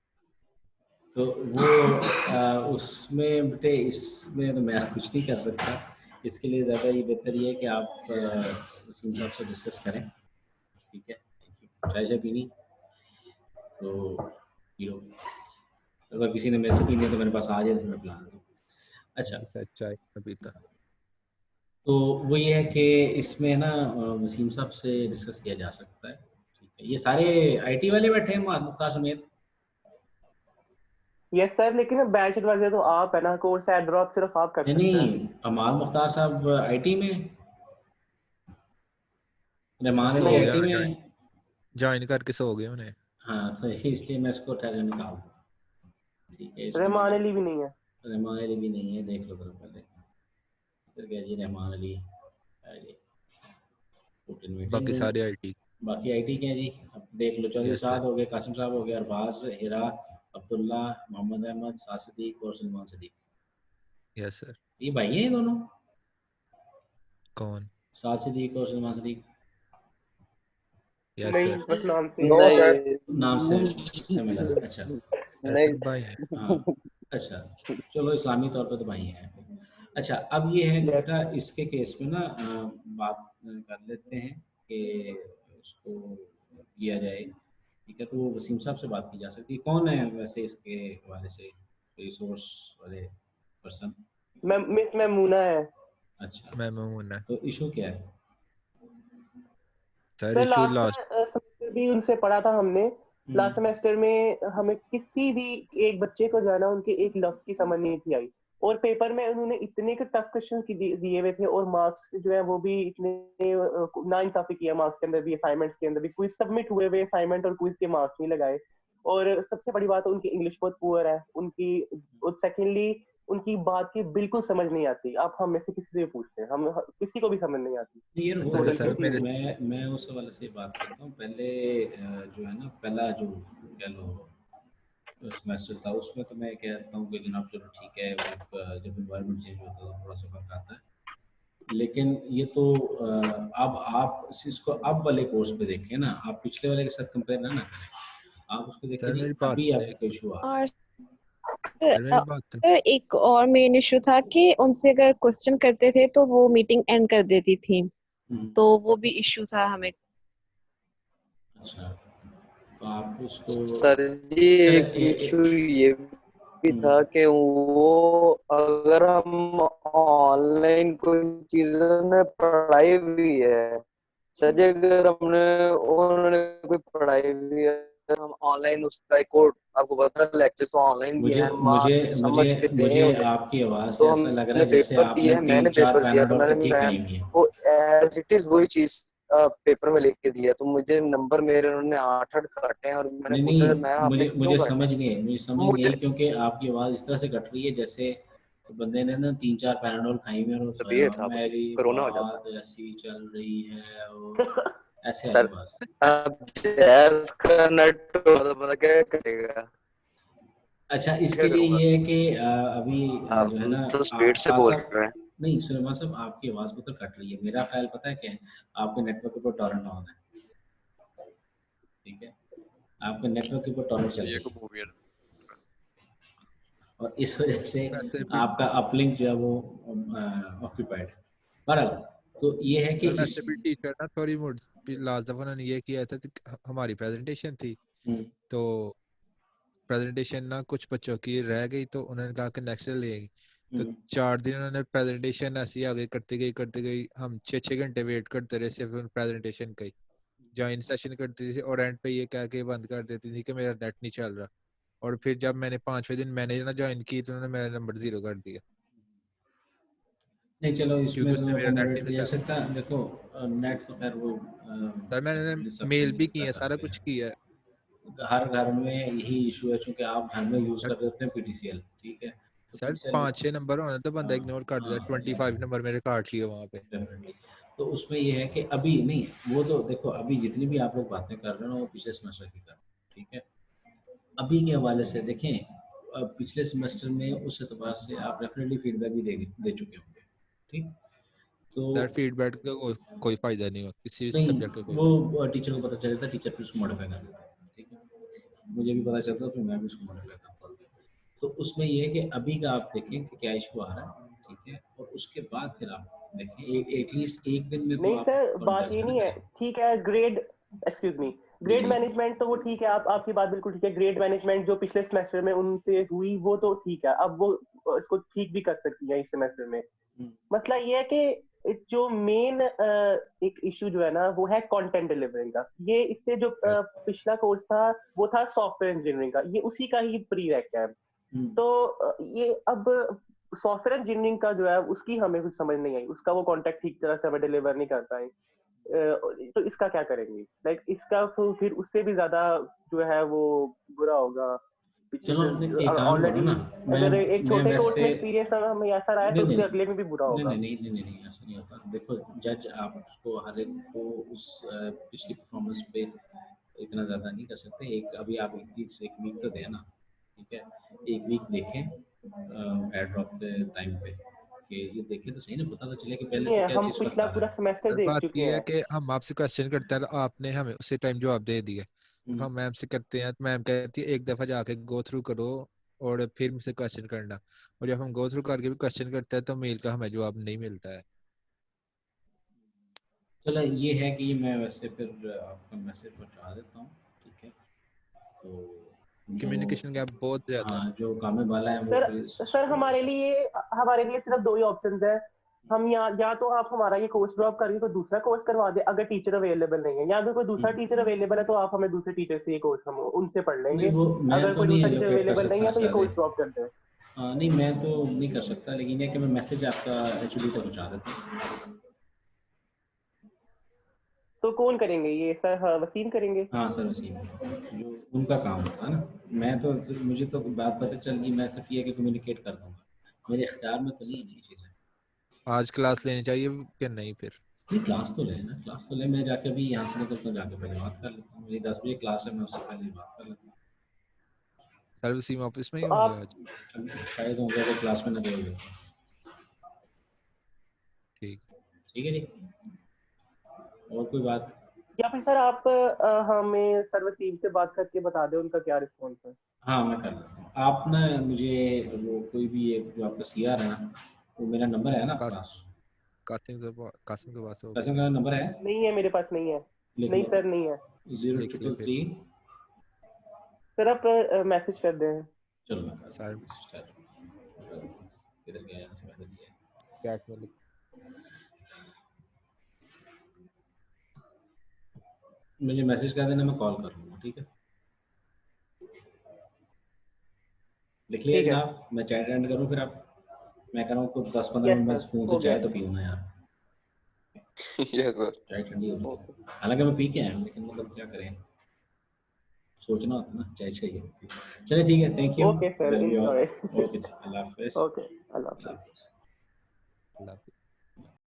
तो वो उसमें बेटे, इसमें तो मैं कुछ नहीं कर सकता, इसके लिए ज़्यादा ये बेहतर ये है कि आप वसीम साहब से डिस्कस करें, ठीक है। चाय से पीनी तो पी लो, अगर किसी ने मेरे से पीनी है तो मेरे पास आ जाए तो मैं पिला दूँ। अच्छा चाय पीता। तो वो ये है कि इसमें ना वसीम साहब से डिस्कस किया जा सकता है, ठीक है। ये सारे आईटी वाले बैठे हैं मुख्तार समेत? यस सर, लेकिन बैच एडवाइजर तो आप है ना, कोर्स एड ड्रॉप सिर्फ आप कर सकते हैं। नहीं, अमाल मुख्तार साहब आईटी में, रहमान अली आईटी में ज्वाइन करके सो गए उन्हें। हाँ, तो इसलिए मैं इसको ठहरे निकाल, ठीक है। रहमान अली भी नहीं है। रहमान अली भी नहीं है, देख लो जरा पहले फिर क्या जी। रहमान अली बाकी सारे आईटी, बाकी आईटी के हैं जी। अब देख लो, चौधरी साहब हो गए, कासिम साहब हो गए, अरबाज, हिरा, अब्दुल्ला, मोहम्मद अहमद, साद सिद्दीक और सलमान सिद्दीक। Yes sir. ये भाई हैं ये दोनों? कौन? साद सिद्दीक और सलमान सिद्दीक? यस नहीं, सर। बस नाम से। No sir. नाम से मिला। अच्छा नहीं भाई हैं। हाँ, अच्छा चलो, इस्लामी तौर पर तो भाई हैं। अच्छा, अब ये है कि बेटा इसके केस में ना बात कर लेते हैं कि उसको किया जाए, ठीक है। तो वो वसीम साहब से बात की जा सकती है। कौन है वैसे इसके हवाले से रिसोर्स वाले पर्सन? मिस मैमूना है। अच्छा, मैमूना। तो इशू क्या है? सर लास्ट सेमेस्टर भी उनसे पढ़ा था हमने। लास्ट सेमेस्टर में हमें किसी भी एक बच्चे को जो है ना, उनके एक लफ्ज की समझ नहीं थी आई। और पेपर में उन्होंने इतने के टफ क्वेश्चन दिए हुए थे और मार्क्स जो है वो भी इतने नाइंसाफी किया मार्क्स के अंदर भी, असाइनमेंट्स के अंदर भी। क्विज सबमिट हुए हुए असाइनमेंट और क्विज के मार्क्स नहीं लगाए। और सबसे बड़ी बात उनकी इंग्लिश बहुत पुअर है उनकी। और सेकेंडली उनकी बात की बिल्कुल समझ नहीं आती। आप हम में से किसी से भी पूछते हैं, हम किसी को भी समझ नहीं आती। ये वो टोटल देखो, किसी मैं उस वाले से बात करता हूँ। पहले जो है ना, पहला जो कह लो सेमेस्टर था, उसमें तो मैं कहता हूँ कि जनाब चलो ठीक है, जब इन्वायरमेंट चेंज होता है तो थोड़ा सा फर्क आता है। लेकिन ये तो अब आप इसको अब वाले कोर्स पे देखें ना, आप पिछले वाले के साथ कंपेयर ना करें। आप उसको देखें सर जी, मेरी बात अभी सुनिए। आपका इशू आ रहा और सर मेरी बात सुनिए। एक और मेन इशू था कि उनसे अगर क्वेश्चन करते थे तो वो मीटिंग एंड कर देती थी, तो वो भी इशू था हमें। अच्छा, तो आप उसको सर जी एक इशू ये भी था कि वो अगर हम ऑनलाइन कोई चीजों ने पढ़ाई भी है, सर जी अगर उन्होंने कोई पढ़ाई भी है, हम ऑनलाइन उसका एक कोड, आपको पता है लेक्चर्स तो ऑनलाइन भी मुझे है, मुझे मार्क्स समझ मुझे के दें मुझे उन्हें। आपकी आवाज़ से तो ऐसा लग रहा हमने है जैसे पेपर दिया आपने है, मैंने 3-4 पेपर दिया तो पैनाडोल मैंने इकट्ठी खाई हुई है। वो एज इट इज वही चीज पेपर में लिख के दिया। तो मुझे नंबर मेरे उन्होंने 8 काटे हैं और मैंने नहीं पूछा नहीं, सर मैं आपने क्यों मुझे काटे समझ हैं? गए, मुझे क्योंकि आपकी आवाज़ इस तरह से कट रही है जैसे बंदे ने ना 3-4 पैनाडोल खाई हुई है और तबीयत सोया, था, मेरी कोरोना हो जाता बात ऐसी चल रही है और ऐसे आई सर। आवाज़। अब जैस का नेट तो पता क्या करेगा, अच्छा, क्या इसके लिए करूंगा? ये है कि अभी जो है हम ना, तो आप स्पीड से साथ बोल साथ, रहे हैं। नहीं सुलेमान साहब, आपकी आवाज़ को तो कट रही है। मेरा ख्याल पता है क्या है, आपके नेटवर्क के ऊपर टॉरेंट ऑन है, ठीक है, आपके नेटवर्क के ऊपर टॉरेंट चल रही है और इस वजह से वैसे भी आपका अपलिंक जो है वो ऑक्यूपाइड है। बहरहाल, तो ये है कि सर इस वैसे भी टीचर ना थोड़ी मोड लास्ट दफा उन्होंने ये किया था कि हमारी प्रेजेंटेशन थी, तो प्रेजेंटेशन ना कुछ बच्चों की रह गई, तो उन्होंने कहा कि नेक्स्ट लेंगे। तो 4 दिन उन्होंने प्रेजेंटेशन ऐसी आगे करते गई। हम 6-6 घंटे वेट करते रहे सिर्फ प्रेजेंटेशन का ही। ज्वाइन सेशन करती थी और एंड पे ये कह के बंद कर देती थी कि मेरा नेट नहीं चल रहा। और फिर जब मैंने 5वें दिन मैंने ना ज्वाइन की तो उन्होंने मेरा नंबर 0 कर दिया, नहीं चलो, क्योंकि इसमें उसने तो मेरा नेट अकोमोडेट नहीं किया जा था। सकता है। देखो, नेट तो खैर वो सर मैंने अपने सबके मेल लिए भी पता किया, सारा करते कुछ हैं। किया है। हर घर में यही इशू है, चूंकि आप घर में यूज़ सर कर रहे होते हैं PTCL, ठीक है, तो सर PTCL 5-6 नंबर होने तो बंदा इग्नोर कर देता है। 25 हाँ, नंबर मेरे काट लिए वहाँ पे। डेफिनेटली। तो उसमें ये है कि अभी नहीं, वो तो देखो, अभी जितनी भी आप लोग बातें कर रहे हो वो पिछले सेमेस्टर की कर रहे हो, ठीक है। अभी के हवाले से देखें, पिछले सेमेस्टर में उस एतबार से आप डेफिनेटली फीडबैक भी दे चुके होंगे, ठीक। तो सर फीडबैक का कोई फायदा नहीं हुआ किसी भी नहीं, सब्जेक्ट का, कोई फायदा। वो टीचर को पता चल जाता है, टीचर फिर उसको मॉडिफाई कर देता है, ठीक है। मुझे भी पता चलता है, फिर मैं भी उसको मॉडिफाई करता हूँ। तो उसमें ये है कि अभी का आप देखें कि क्या इशू आ रहा है, ठीक है, और उसके बाद फिर आप देखें, एटलीस्ट एक दिन में तो नहीं आप सर, बात ये अपोलोजाइज ना नहीं है। करें। ठीक है ग्रेड, एक्सक्यूज मी, जी ग्रेड जी। मैनेजमेंट तो वो ठीक है, आपकी बात बिल्कुल ठीक है। ग्रेड मैनेजमेंट जो पिछले सेमेस्टर में उनसे हुई वो तो ठीक है, अब वो इसको ठीक भी कर सकती है इस सेमेस्टर में। मसला ये है कि जो मेन एक इशू जो है ना वो है कंटेंट डिलीवरी का। ये इससे जो पिछला कोर्स था वो था सॉफ्टवेयर इंजीनियरिंग का, ये उसी का ही प्री रैक है। तो ये अब सॉफ्टवेयर इंजीनियरिंग का जो है उसकी हमें कुछ समझ नहीं आई, उसका वो कॉन्टेक्ट ठीक तरह से हमें डिलीवर नहीं कर पाए। तो इसका क्या करेंगे? लाइक इसका तो फिर उससे भी ज्यादा जो है वो बुरा होगा। चलो, आपने एक काम करो ऑलरेडी ना, अगर एक मैं छोटे कोर्स वैसे में एक्सपीरियंस हमें ऐसा रहा है तो नहीं उससे नहीं अगले में भी बुरा नहीं होगा। नहीं नहीं नहीं नहीं नहीं, ऐसा नहीं होता। देखो, जज आप उसको हर एक को उस पिछली परफॉर्मेंस पे इतना ज़्यादा नहीं कर सकते। एक अभी आप एक वीक तो दें ना, ठीक है, एक वीक देखें एड ड्रॉप के टाइम पे, कि ये देखें तो सही ना, पता तो चले कि पहले नहीं से है, क्या हम चीज़ फ़र्क पिछला आ रहा पूरा है। सेमेस्टर सर देख बात चुके ये है हैं। कि हम आपसे क्वेश्चन करते हैं तो आपने हमें उसी टाइम जवाब दे दिया। हम मैम से करते हैं तो मैम कहती है एक दफा जाके गो थ्रू करो और फिर मुझसे क्वेश्चन करना। और जब हम गो थ्रू करके भी क्वेश्चन करते हैं तो मेल का हमें जवाब नहीं मिलता है। चलो, ये है कि मैं वैसे फिर आपका मैसेज पहुँचा देता हूँ, ठीक है। तो जो कम्युनिकेशन गैप बहुत ज्यादा है। हाँ, जो कामे वाला है वो सर फिर सर हमारे लिए सिर्फ दो ही ऑप्शंस है। हम या तो आप हमारा ये कोर्स ड्रॉप करके कोई दूसरा कोर्स करवा दे अगर टीचर अवेलेबल नहीं है, या अगर कोई दूसरा टीचर अवेलेबल है तो आप हमें दूसरे टीचर से ये कोर्स हम उनसे पढ़ नहीं, लेंगे। वो मैं अगर तो कोई नहीं दूसरा टीचर एलोकेट कर अवेलेबल नहीं सकता है तो ये शायद। कोर्स ड्रॉप कर दें। नहीं मैं तो नहीं कर सकता, लेकिन ये कि मैं मैसेज आपका एचओडी तक पहुंचा देता हूँ। तो कौन करेंगे ये सर? हाँ, वसीम करेंगे। हाँ सर, वसीम, जो उनका काम होता है ना। मैं तो मुझे तो बात पता चल गई, मैं सिर्फ ये कि कम्युनिकेट कर दूंगा, मेरे इख्तियार में तो नहीं है ये चीज़ें। आज क्लास लेनी चाहिए कि नहीं फिर? नहीं क्लास तो ले ना, क्लास तो ले। मैं जाके अभी यहाँ से निकलता हूँ, जाके पहले बात कर लेता हूँ। मेरी 10 बजे क्लास है, मैं उससे पहले बात कर लेता हूँ। सर वसीम ऑफिस में ही तो होंगे आप आज? शायद होंगे अगर क्लास में ना गए हुए। ठीक ठीक है जी, और कोई बात? या फिर सर आप हमें सर वसीम से बात करके बता दें उनका क्या रिस्पॉन्स है। हाँ मैं कर लेता हूँ। आप ना मुझे वो कोई भी एक जो आपका सीआर है ना, वो मेरा नंबर है ना आपके पास? कासिम के पास होगा। कैसे का नंबर है? नहीं है मेरे पास, नहीं है। लिख नहीं लो। सर, नहीं है। 0333। सर आप मैसेज कर दें। चलो मैं सर किधर गया, यहाँ से मैसेज दिया। चैट में लिख। मुझे मैसेज कर देना, मैं कॉल कर लूँगा, ठीक है? लिख लिया ठीक है। जनाब, मैं चैट एंड करूँ फिर आप? मैं कह रहा हूँ कुछ 10-15 यस मिनट में सर, सुकून हो से गया। चाय तो पीऊँ ना यार। Yes sir. चाय ठंडी हो गई है, हालांकि मैं पी के आया हूँ, लेकिन मतलब क्या करें, सोचना होता है ना, चाय चाहिए। चलिए ठीक है, thank you. Okay sir, love you all. Enjoy. Okay जी, अल्लाह हाफिज़। ओके, अल्लाह हाफिज़। अल्लाह हाफिज़।